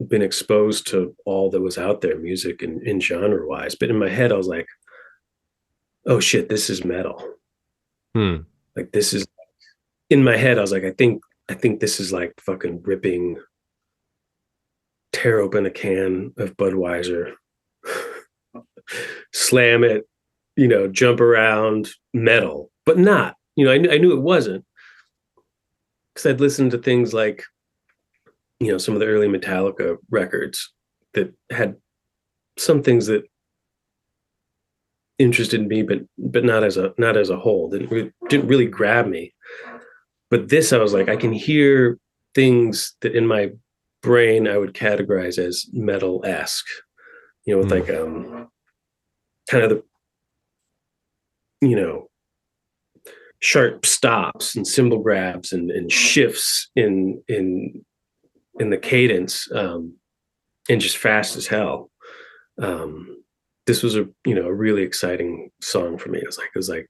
been exposed to all that was out there, music and genre wise. But in my head, I was like, "Oh shit, this is metal." Like, this is, in my head, I was like, I think this is like fucking ripping, tear open a can of Budweiser, slam it, jump around, metal, but not. I knew it wasn't, because I'd listened to things like, some of the early Metallica records that had some things that interested me, but not as a whole. Didn't really grab me. But this, I was like, I can hear things that in my brain I would categorize as metal-esque, with like kind of the sharp stops and cymbal grabs and shifts in the cadence, and just fast as hell. This was a really exciting song for me. It was like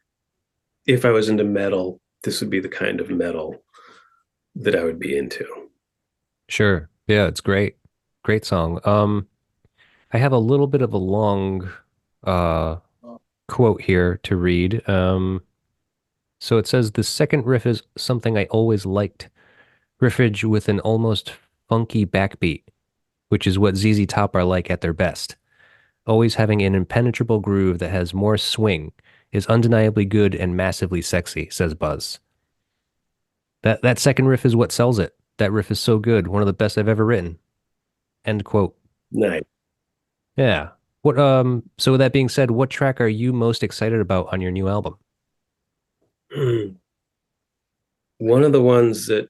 if I was into metal, this would be the kind of metal that I would be into. Sure. Yeah, it's great. Great song. I have a little bit of a long uh quote here to read. So it says the second riff is something I always liked. Riffage with an almost funky backbeat, which is what ZZ Top are like at their best. Always having an impenetrable groove that has more swing is undeniably good and massively sexy, says Buzz. That second riff is what sells it. That riff is so good, one of the best I've ever written. End quote. Nice. Yeah. So with that being said, what track are you most excited about on your new album? One of the ones that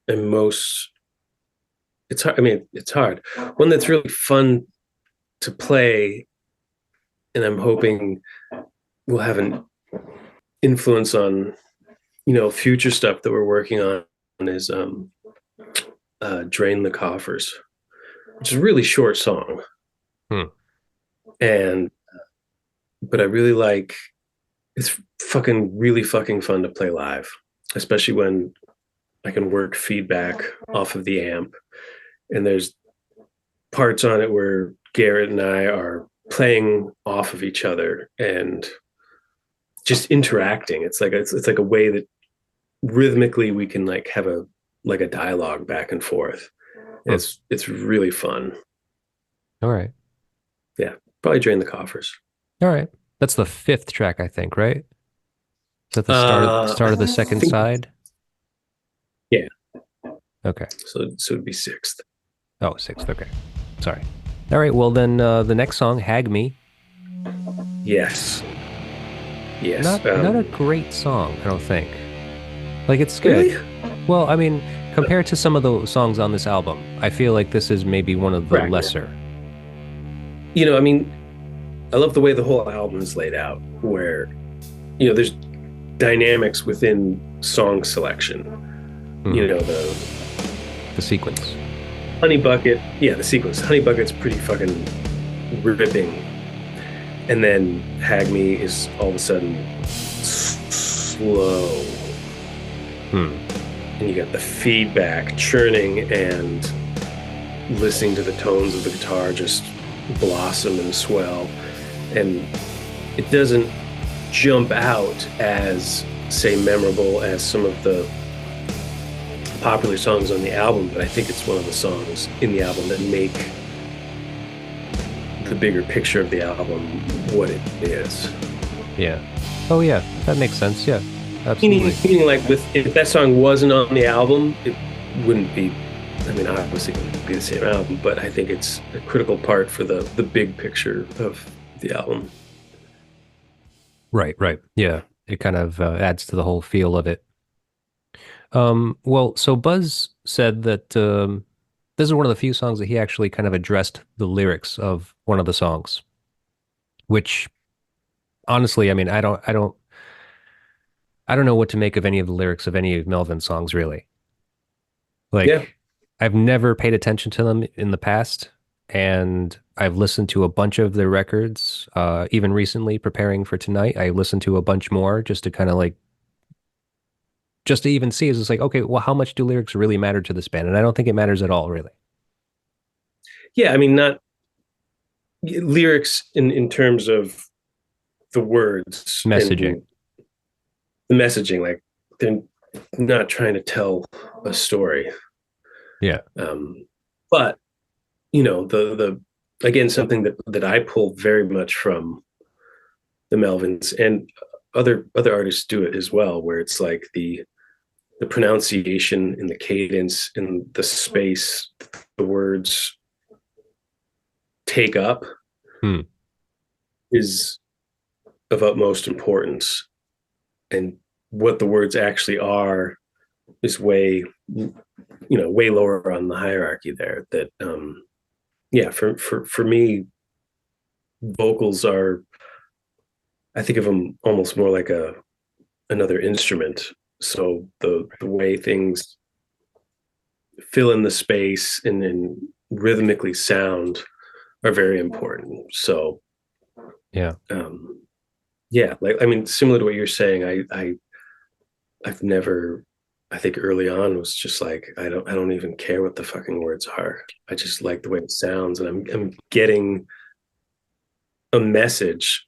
I'm most, it's hard. I mean, it's hard. One that's really fun to play, and I'm hoping will have an influence on, future stuff that we're working on, is Drain the Coffers, which is a really short song. But I really like, it's really fucking fun to play live, especially when I can work feedback off of the amp. And there's parts on it where Garrett and I are playing off of each other and just interacting. It's like a way that rhythmically we can like have a dialogue back and forth. It's really fun. All right. Yeah, probably Drain the Coffers. All right. That's the fifth track, I think, right? Is that the start of the second side? Yeah. Okay. So it'd be sixth. Oh, sixth. Okay. Sorry. All right. Well, then the next song, Hag Me. Yes. Yes. Not a great song, I don't think. Like, it's good. Really? Well, I mean, compared to some of the songs on this album, I feel like this is maybe one of the lesser. I mean, I love the way the whole album is laid out, where, there's dynamics within song selection. You Hmm. know, The sequence. Honey Bucket, yeah, the sequence. Honey Bucket's pretty fucking ripping. And then Hag Me is all of a sudden slow. Hmm. And you got the feedback churning, and listening to the tones of the guitar just blossom and swell. And it doesn't jump out as, say, memorable as some of the popular songs on the album, but I think it's one of the songs in the album that make the bigger picture of the album what it is. Yeah. Oh yeah, that makes sense. Yeah, absolutely. Meaning like, if that song wasn't on the album, it wouldn't be. I mean, obviously, it wouldn't be the same album, but I think it's a critical part for the big picture of the album. Right. Right. Yeah. It kind of adds to the whole feel of it. Well, so Buzz said that this is one of the few songs that he actually kind of addressed the lyrics of one of the songs, which honestly, I mean, I don't know what to make of any of the lyrics of any of Melvin's songs, really. Yeah, Like, I've never paid attention to them in the past, and I've listened to a bunch of their records. Even recently, preparing for tonight, I listened to a bunch more just to kind of like, just to even see is it's like, okay, well, how much do lyrics really matter to this band? And I don't think it matters at all, really. yeah. I mean, not lyrics in terms of the words Messaging. and the messaging. Like, they're not trying to tell a story. Yeah. But the again, something that I pull very much from the Melvins, and other artists do it as well, where it's like the pronunciation and the cadence and the space the words take up Hmm. is of utmost importance, and what the words actually are is way lower on the hierarchy there. That yeah, for me, vocals are, I think of them almost more like another instrument. So the way things fill in the space and then rhythmically sound are very important. So Yeah. um, yeah, like, I mean, similar to what you're saying, I've never. I think early on was just like, I don't even care what the fucking words are. I just like the way it sounds, and I'm getting a message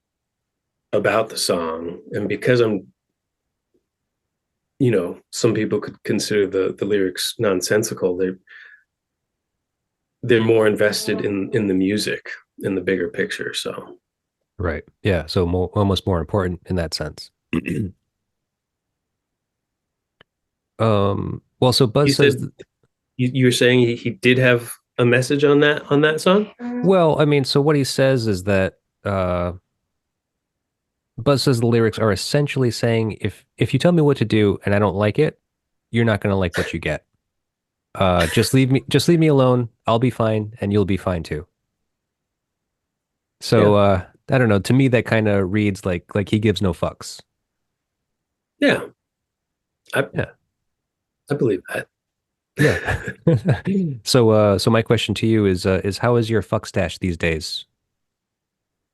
about the song. And because I'm, some people could consider the lyrics nonsensical. They're more invested in the music, in the bigger picture. So Right. Yeah. So almost more important in that sense. Well, so you Buzz said, says, you were saying he did have a message on that song. well, I mean, so what he says is that Buzz says the lyrics are essentially saying if you tell me what to do and I don't like it, you're not gonna like what you get. Just leave me alone. I'll be fine, and you'll be fine too. Yeah, So I don't know. To me, that kind of reads like he gives no fucks. yeah, I Yeah. I believe that. Yeah. So so my question to you is how is your fuck stash these days?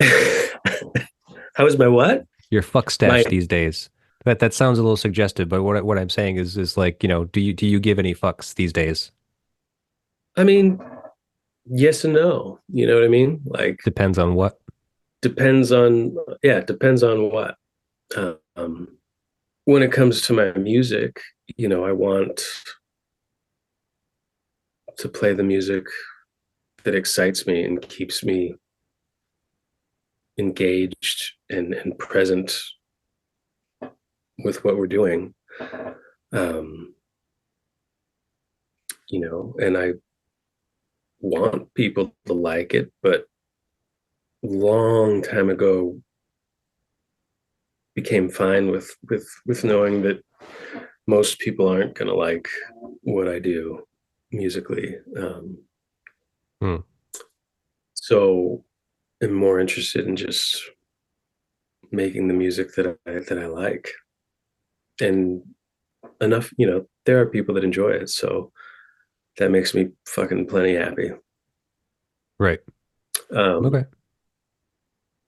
How is my what? Your fuck My stash these days. That sounds a little suggestive, but what I'm saying is like, do you give any fucks these days? I mean, yes and no. You know what I mean? Like, Depends on what. depends on, yeah, it depends on what. Um, when it comes to my music, I want to play the music that excites me and keeps me engaged and present with what we're doing. Um, and I want people to like it, but long time ago became fine with knowing that most people aren't going to like what I do musically. Hmm. So I'm more interested in just making the music that I like, and enough, there are people that enjoy it. So that makes me fucking plenty happy. Right. Um, Okay.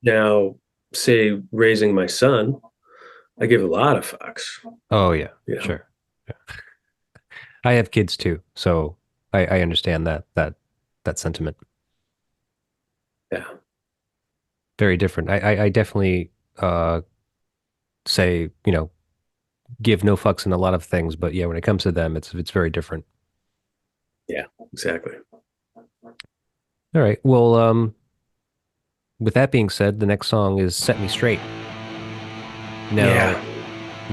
Now, say raising my son, I give a lot of fucks. Oh yeah, You know, sure. Yeah. I have kids too, so I understand that sentiment. yeah, Very different. I definitely say, give no fucks in a lot of things, but yeah, when it comes to them, it's very different. yeah, exactly. All right. Well, with that being said, the next song is Set Me Straight. Now, Yeah,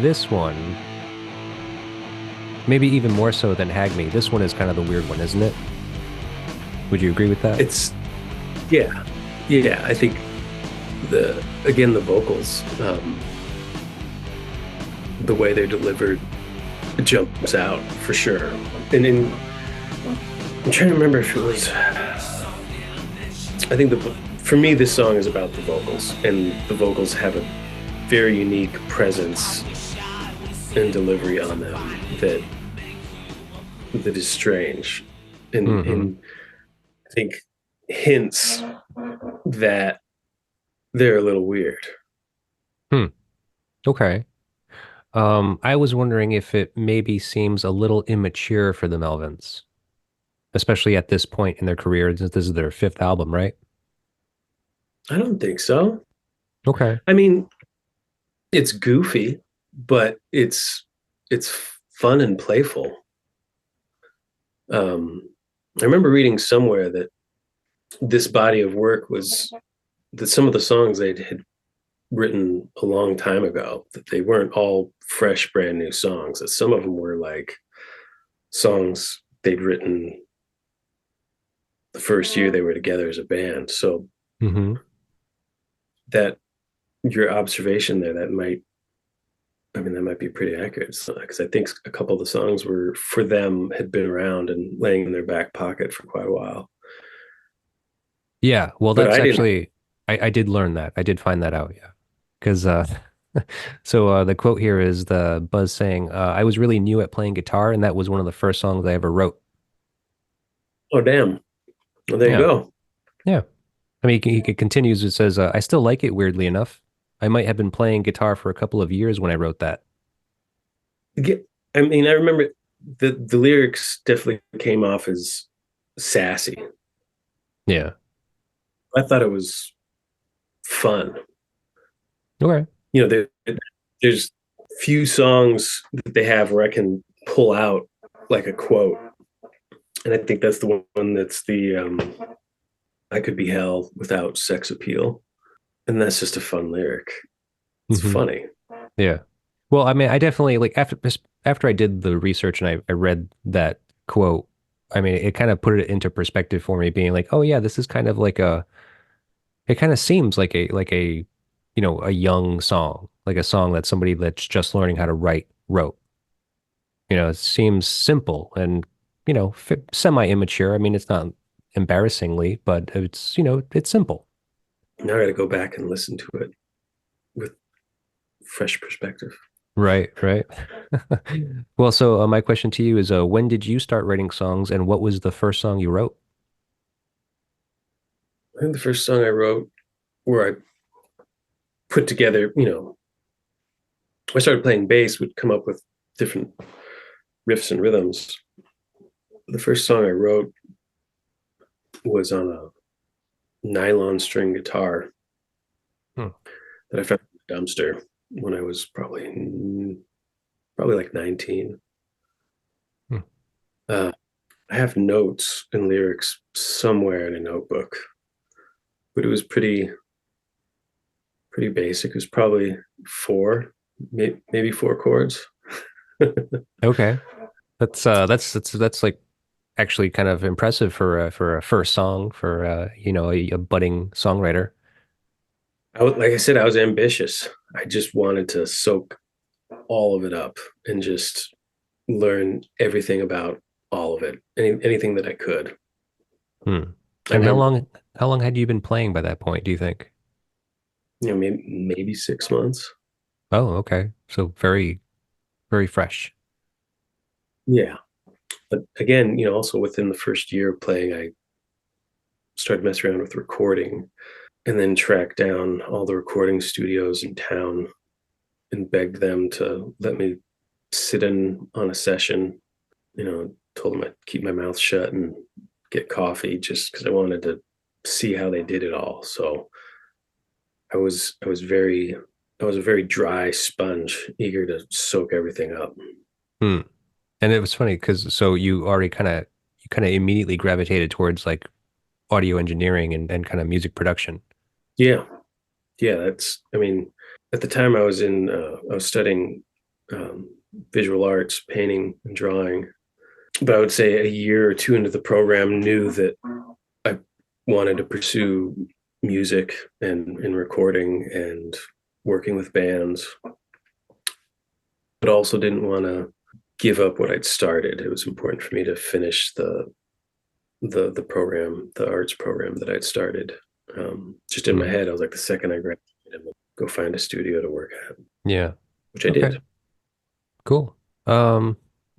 this one, maybe even more so than Hag Me, this one is kind of the weird one, isn't it? Would you agree with that? it's yeah, yeah. I think the vocals, the way they're delivered jumps out for sure. And I'm trying to remember if it was. I think for me, this song is about the vocals, and the vocals have a very unique presence and delivery on them that is strange, and Hmm. I think hints that they're a little weird. Hmm. Okay. I was wondering if it maybe seems a little immature for the Melvins, especially at this point in their career. This is their fifth album, right? I don't think so. Okay. I mean, it's goofy, but it's fun and playful. Um, I remember reading somewhere that this body of work was that some of the songs they had written a long time ago, that they weren't all fresh, brand new songs, that some of them were like songs they'd written the first year they were together as a band. So Hmm. that your observation there, that might be pretty accurate. Because I think a couple of the songs were for them had been around and laying in their back pocket for quite a while. Yeah. Well, But that's I didn't. actually, I did learn that. I did find that out. Yeah. Because, so the quote here is the Buzz saying, I was really new at playing guitar, and that was one of the first songs I ever wrote. Oh damn. Well, there you Yeah. go. Yeah. I mean, he continues. It says, I still like it, weirdly enough. I might have been playing guitar for a couple of years when I wrote that. I mean, I remember the lyrics definitely came off as sassy. Yeah. I thought it was fun. Okay. There's few songs that they have where I can pull out like a quote, and I think that's the one that's the "I could be hell without sex appeal," and that's just a fun lyric. It's Hmm. funny. Yeah. Well, I mean, I definitely like after I did the research and I read that quote, I mean, it kind of put it into perspective for me, being like, oh yeah, this is kind of like it kind of seems like a, a young song, like a song that somebody that's just learning how to write wrote. It seems simple and, semi-immature. I mean, it's not embarrassingly, but it's simple. Now I got to go back and listen to it with fresh perspective. Right, right. Well, so my question to you is, when did you start writing songs, and what was the first song you wrote? I think the first song I wrote, where I put together, I started playing bass, would come up with different riffs and rhythms. The first song I wrote was on a nylon string guitar Hmm. that I found in the dumpster when I was probably like 19. Hmm. I have notes and lyrics somewhere in a notebook, but it was pretty basic. It was probably maybe four chords. Okay, that's like actually kind of impressive for a first song for a budding songwriter. Like I said, I was ambitious. I just wanted to soak all of it up and just learn everything about all of it, anything that I could. Hmm. I And remember, how long had you been playing by that point, do you think? maybe 6 months. Oh, okay. So very, very fresh. Yeah. But again, also within the first year of playing, I started messing around with recording and then tracked down all the recording studios in town and begged them to let me sit in on a session. Told them I'd keep my mouth shut and get coffee just because I wanted to see how they did it all. So I was a very dry sponge, eager to soak everything up. Hmm. And it was funny because so you already kind of immediately gravitated towards like audio engineering and kind of music production. Yeah. Yeah. I mean, at the time I was studying visual arts, painting and drawing. But I would say a year or two into the program, knew that I wanted to pursue music and recording and working with bands, but also didn't want to give up what I'd started. It was important for me to finish the program, the arts program that I'd started. Just in my head, I was like, the second I graduated, I'm gonna go find a studio to work at. Yeah. Which I did. Cool.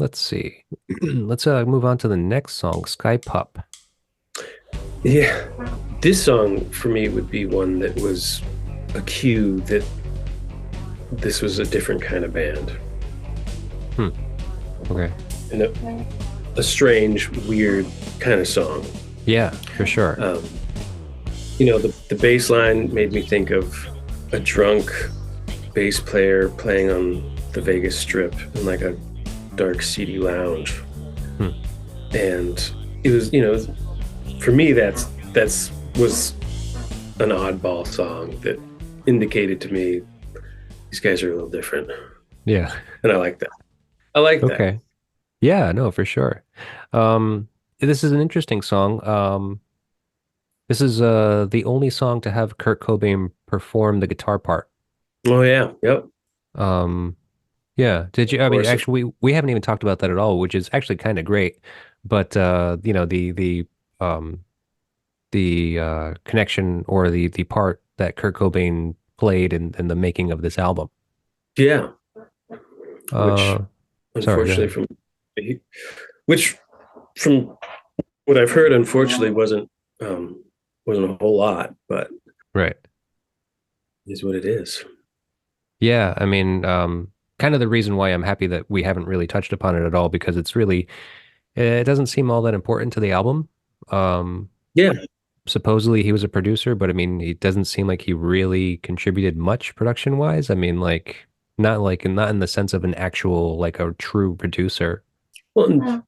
Let's see. Let's move on to the next song, Sky Pup. Yeah. This song for me would be one that was a cue that this was a different kind of band. Okay. And a strange, weird kind of song. Yeah, for sure. The bass line made me think of a drunk bass player playing on the Vegas Strip in like a dark, seedy lounge. And it was, for me, that was an oddball song that indicated to me these guys are a little different. Yeah. And I like that. I like that. Okay. Yeah, no, for sure. This is an interesting song. This is the only song to have Kurt Cobain perform the guitar part. Oh yeah. Yep. Yeah. Did you? I mean, course. actually, we haven't even talked about that at all, which is actually kind of great. But the connection or the part that Kurt Cobain played in the making of this album. Yeah. Sorry, Unfortunately, which from what I've heard, unfortunately, wasn't a whole lot, but right. is what it is. Yeah, I mean, kind of the reason why I'm happy that we haven't really touched upon it at all because it doesn't seem all that important to the album. Yeah. Supposedly he was a producer, but I mean, it doesn't seem like he really contributed much production wise. I mean, not in the sense of an actual like a true producer. Well, I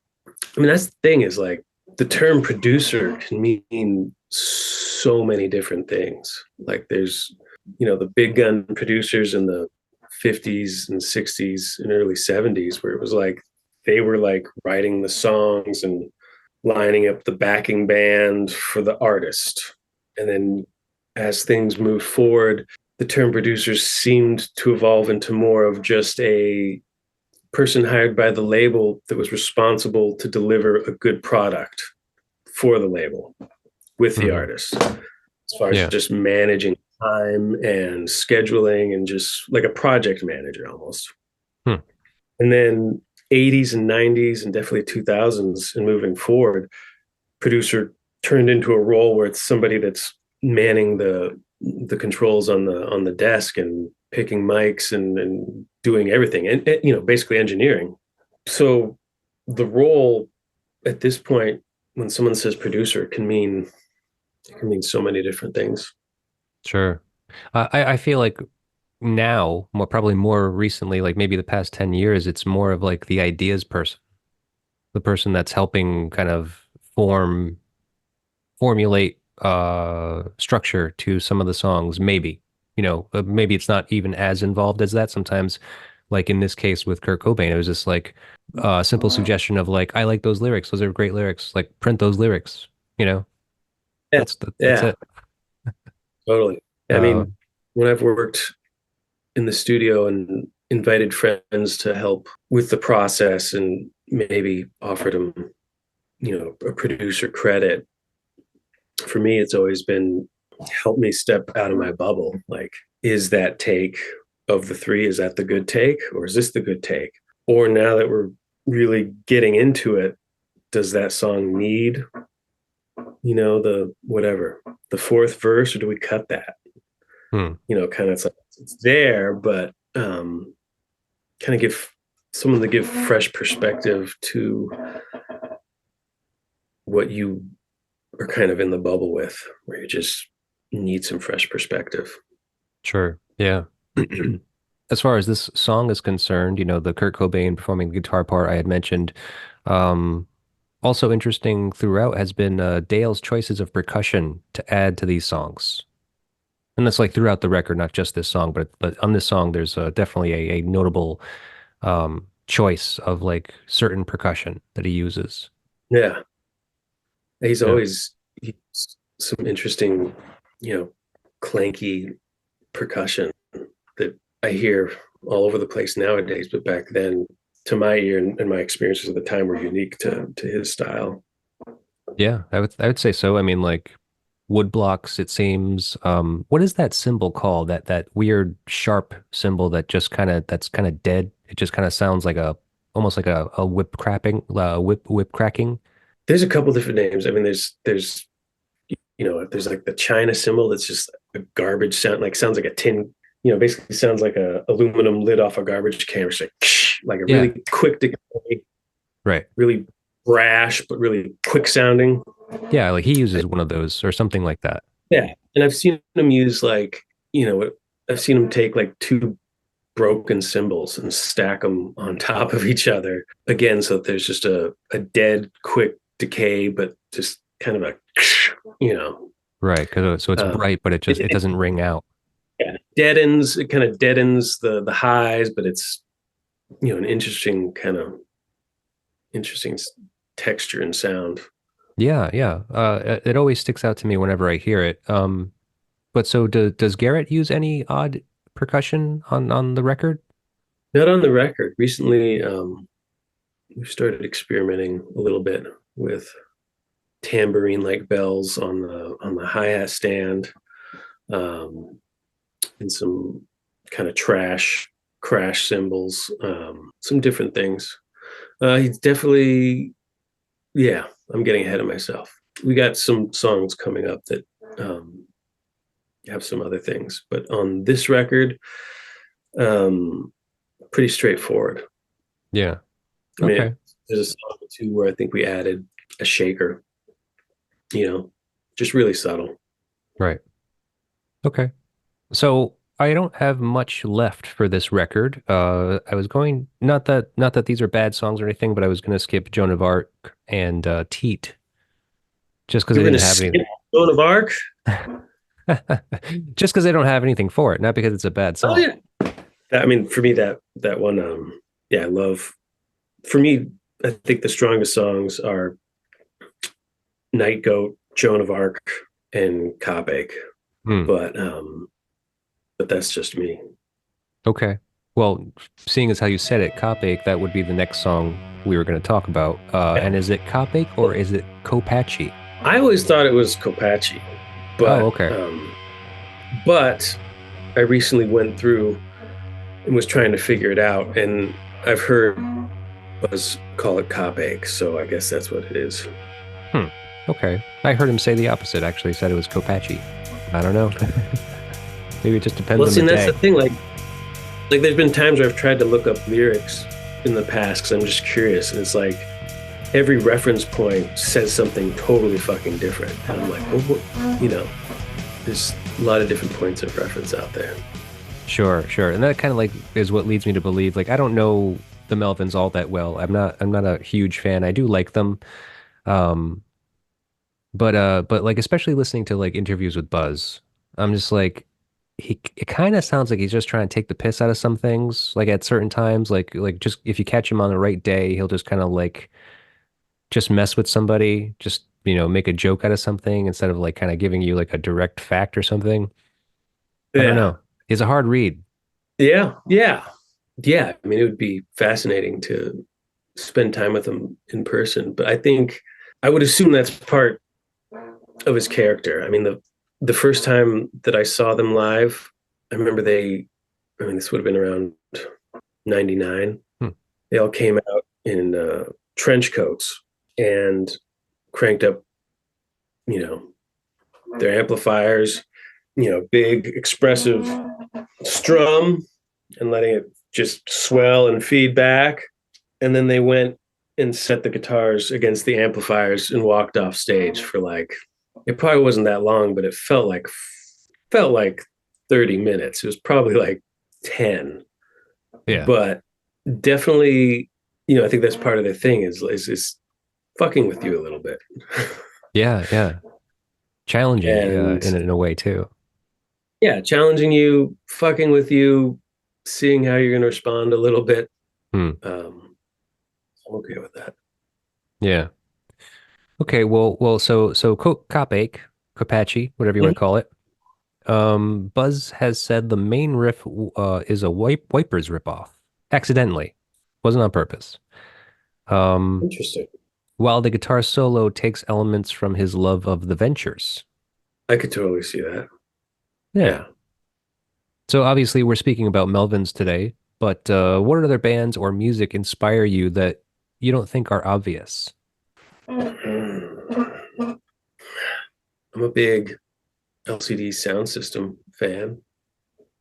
mean, that's the thing is like the term producer can mean so many different things. Like there's, the big gun producers in the 50s and 60s and early 70s where it was like they were like writing the songs and lining up the backing band for the artist. And then as things moved forward, the term producers seemed to evolve into more of just a person hired by the label that was responsible to deliver a good product for the label with the artist, as far as just managing time and scheduling and just like a project manager almost. And then 80s and 90s and definitely 2000s and moving forward, producer turned into a role where it's somebody that's manning the controls on the desk and picking mics and doing everything and basically engineering. So the role at this point, when someone says producer, it can mean so many different things. Sure. I feel like now, probably more recently, like maybe the past 10 years, it's more of like the ideas person, the person that's helping kind of formulate structure to some of the songs, maybe. Maybe it's not even as involved as that. Sometimes, like in this case with Kurt Cobain, it was just like a simple suggestion of like, I like those lyrics. Those are great lyrics. Like print those lyrics, Yeah. That's it. Totally. I mean, when I've worked in the studio and invited friends to help with the process and maybe offered them, a producer credit, for me, it's always been help me step out of my bubble. Like, is that take of the three, is that the good take? Or is this the good take? Or now that we're really getting into it, does that song need, the whatever, the fourth verse, or do we cut that? Kind of, it's there, but kind of give someone to give fresh perspective to what you are kind of in the bubble with, where you just need some fresh perspective. Sure. Yeah. As far as this song is concerned, the Kurt Cobain performing the guitar part I had mentioned. Also interesting throughout has been Dale's choices of percussion to add to these songs. And that's like throughout the record, not just this song, but on this song, there's definitely a notable choice of like certain percussion that he uses. Yeah. He's Yeah. always some interesting, clanky percussion that I hear all over the place nowadays, but back then, to my ear and my experiences at the time, were unique to his style. Yeah, I would say so. I mean, like wood blocks, it seems. What is that symbol called? That weird sharp symbol that's kind of dead. It just kind of sounds like almost like a whip cracking, whip cracking. There's a couple different names. I mean, there's there's like the China symbol that's just a garbage sound, like sounds like a tin, basically sounds like a aluminum lid off a garbage can, or like a really quick decay, right? Really brash, but really quick sounding. Yeah, like he uses one of those or something like that. Yeah, and I've seen him use I've seen him take like two broken cymbals and stack them on top of each other again, so that there's just a dead, quick decay, but just kind of a, right, because so it's bright, but it doesn't ring out. Yeah, it kind of deadens the highs, but it's an interesting texture and sound. Yeah, yeah. It always sticks out to me whenever I hear it. But so does Garrett use any odd percussion on the record? Not on the record. Recently, we've started experimenting a little bit with tambourine-like bells on the hi-hat stand, and some kind of crash cymbals, some different things. He's definitely, yeah, I'm getting ahead of myself. We got some songs coming up that have some other things, but on this record, pretty straightforward. Yeah. I mean, there's a song or two where I think we added a shaker, just really subtle. Right. Okay. So I don't have much left for this record. I was going, not that these are bad songs or anything, but I was going to skip Joan of Arc and Teat, just because I didn't have anything. Joan of Arc? Just because I don't have anything for it, not because it's a bad song. Oh, yeah. I mean, for me, that one, I love. For me, I think the strongest songs are Night Goat, Joan of Arc, and Copake. But that's just me. Okay. Well, seeing as how you said it, Copake, that would be the next song we were going to talk about. And is it Copake or is it Copache? I always thought it was Copache. But, okay. But I recently went through and was trying to figure it out, and I've heard Buzz call it Copake, so I guess that's what it is. Okay. I heard him say the opposite, actually. He said it was Copache. I don't know. Maybe it just depends on the day. That's the thing. Like there's been times where I've tried to look up lyrics in the past because I'm just curious, and it's like every reference point says something totally fucking different. And I'm like, well, there's a lot of different points of reference out there. Sure. And that kind of like is what leads me to believe, like, I don't know the Melvins all that well. I'm not a huge fan. I do like them. But like, especially listening to like interviews with Buzz, I'm just like, it kind of sounds like he's just trying to take the piss out of some things, like at certain times, like just if you catch him on the right day, he'll just kind of like just mess with somebody, just, make a joke out of something instead of like kind of giving you like a direct fact or something. I don't know. He's a hard read. Yeah. I mean, it would be fascinating to spend time with him in person, but I think I would assume that's part of his character. I mean, the first time that I saw them live, I remember this would have been around 99. They all came out in trench coats and cranked up, their amplifiers, big expressive strum, and letting it just swell and feedback. And then they went and set the guitars against the amplifiers and walked off stage for it probably wasn't that long, but it felt like 30 minutes. It was probably like 10. Yeah. But definitely, I think that's part of the thing is fucking with you a little bit. Yeah. Challenging And in a way too. yeah, challenging you, fucking with you, seeing how you're going to respond a little bit. I'm okay with that. Yeah. Okay. Well. So Copache, whatever you want to call it. Buzz has said the main riff is a Wipers ripoff, accidentally, wasn't on purpose. Interesting. While the guitar solo takes elements from his love of the Ventures. I could totally see that. Yeah. So obviously we're speaking about Melvins today, but what other bands or music inspire you that you don't think are obvious? I'm a big LCD sound system fan.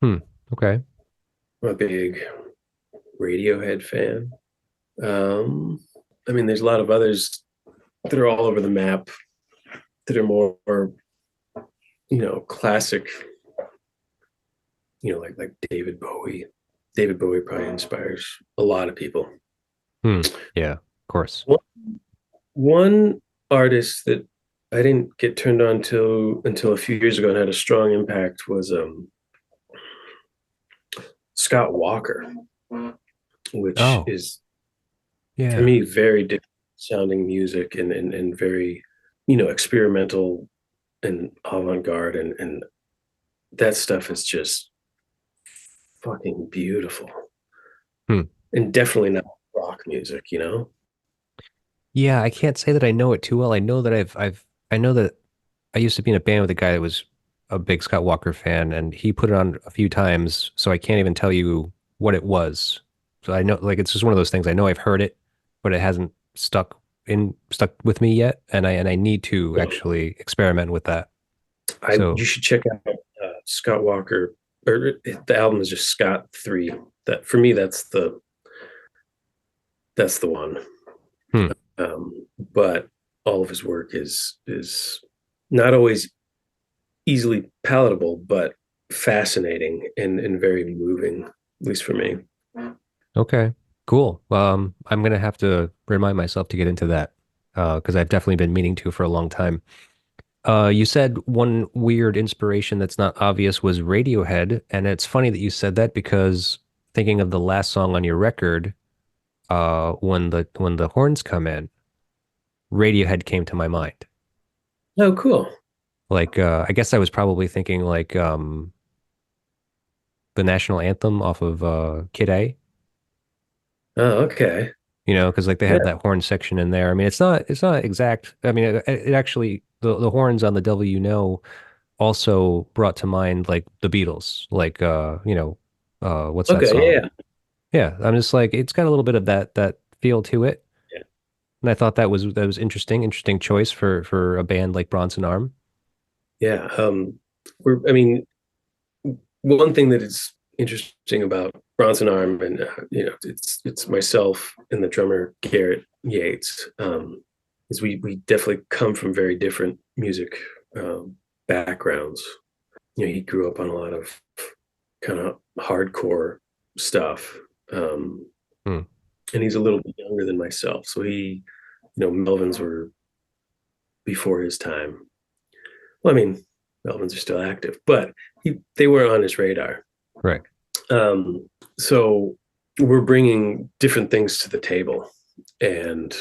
Okay. I'm a big Radiohead fan. There's a lot of others that are all over the map that are more, classic, like David Bowie. David Bowie probably inspires a lot of people. Yeah, of course. One artist that I didn't get turned on until a few years ago and had a strong impact was Scott Walker, which is to me very different sounding music and very experimental and avant-garde, and that stuff is just fucking beautiful. And definitely not rock music, Yeah, I can't say that I know it too well. I know that I know that I used to be in a band with a guy that was a big Scott Walker fan, and he put it on a few times, so I can't even tell you what it was. So I know, it's just one of those things. I know I've heard it, but it hasn't stuck with me yet, and I need to actually experiment with that. You should check out Scott Walker, or the album is just Scott 3. That for me, that's the one. But all of his work is not always easily palatable, but fascinating and very moving, at least for me. Okay, cool. I'm gonna have to remind myself to get into that because I've definitely been meaning to for a long time. You said one weird inspiration that's not obvious was Radiohead, and it's funny that you said that because thinking of the last song on your record, when the horns come in, Radiohead came to my mind. Oh, cool. I guess I was probably thinking the national anthem off of Kid A. Oh, okay. Because they have that horn section in there. I mean, it's not exact. I mean, it actually the horns on the Devil You Know also brought to mind the Beatles, what's that song? Okay, Yeah, I'm just it's got a little bit of that feel to it. Yeah. And I thought that was interesting choice for a band like Bronson Arm. Yeah. One thing that is interesting about Bronson Arm, and it's myself and the drummer Garrett Yates, is we definitely come from very different music backgrounds. He grew up on a lot of kind of hardcore stuff, and he's a little bit younger than myself, so he, Melvins were before his time. Well, I mean, Melvins are still active, but they were on his radar. Right. So we're bringing different things to the table, and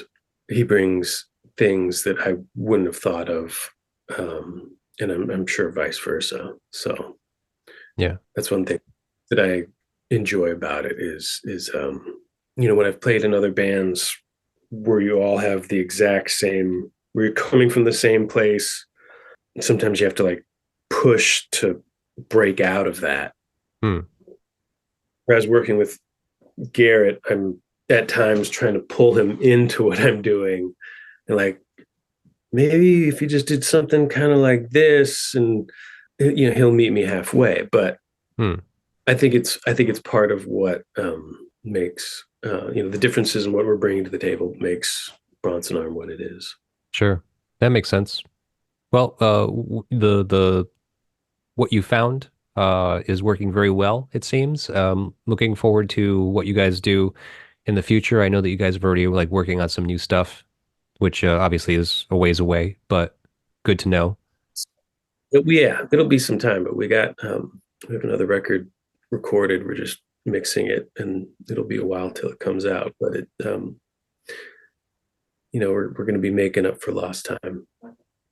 he brings things that I wouldn't have thought of, and I'm sure vice versa. So yeah, that's one thing that I enjoy about it is when I've played in other bands where you all have the exact same, where you're coming from the same place. Sometimes you have to push to break out of that. Whereas working with Garrett, I'm at times trying to pull him into what I'm doing, and like, maybe if you just did something kind of like this, and he'll meet me halfway. But I think it's part of what makes the differences in what we're bringing to the table makes Bronson Arm what it is. Sure, that makes sense. Well, the what you found is working very well, it seems. Looking forward to what you guys do in the future. I know that you guys have already like working on some new stuff, which obviously is a ways away, but good to know. Yeah, it'll be some time, but we have another record recorded. We're just mixing it, and it'll be a while till it comes out. But we're going to be making up for lost time.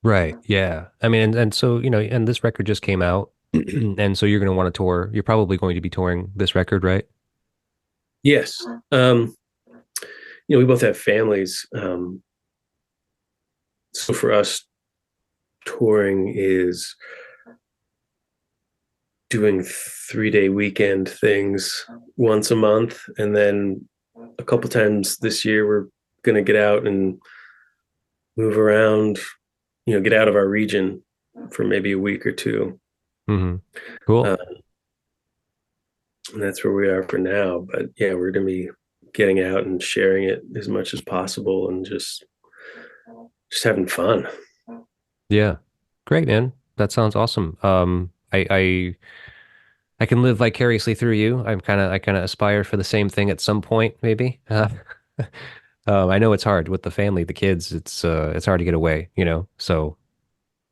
Right. Yeah. I mean, and so, and this record just came out, and so you're going to want to tour. You're probably going to be touring this record, right? Yes. We both have families. So for us, touring is doing 3-day weekend things once a month. And then a couple times this year, we're going to get out and move around, get out of our region for maybe a week or two. Mm-hmm. Cool. And that's where we are for now. But yeah, we're going to be getting out and sharing it as much as possible, and just having fun. Yeah. Great, man. That sounds awesome. I can live vicariously through you. I kind of aspire for the same thing at some point, maybe. I know it's hard with the family, the kids. It's hard to get away, So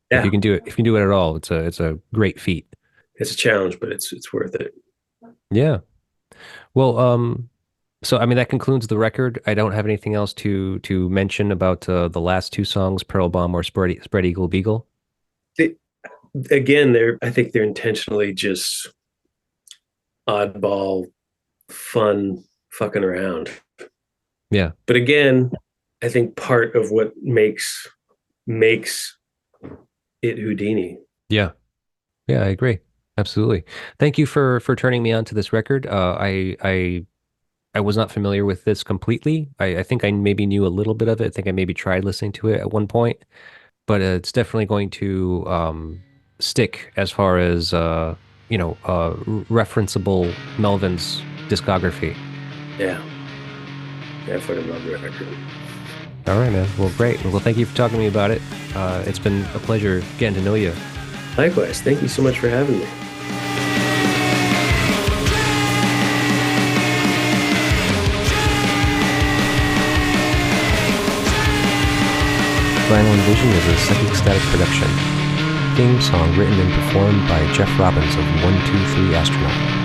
yeah. If you can do it at all, it's a great feat. It's a challenge, but it's worth it. Yeah. Well, so I mean that concludes the record. I don't have anything else to mention about the last two songs, Pearl Bomb or Spread Eagle Beagle. I think they're intentionally just oddball, fun, fucking around. Yeah. But again, I think part of what makes it Houdini. Yeah. Yeah, I agree. Absolutely. Thank you for turning me on to this record. I was not familiar with this completely. I think I maybe knew a little bit of it. I think I maybe tried listening to it at one point, but it's definitely going to stick as far as referenceable Melvins discography. Yeah. I fucking love the record. All right, man. Well, great. Well, thank you for talking to me about it. It's been a pleasure getting to know you. Likewise. Thank you so much for having me. Final Envision is a Psychic Static production. Theme song written and performed by Jeff Robbins of 123 Astronaut.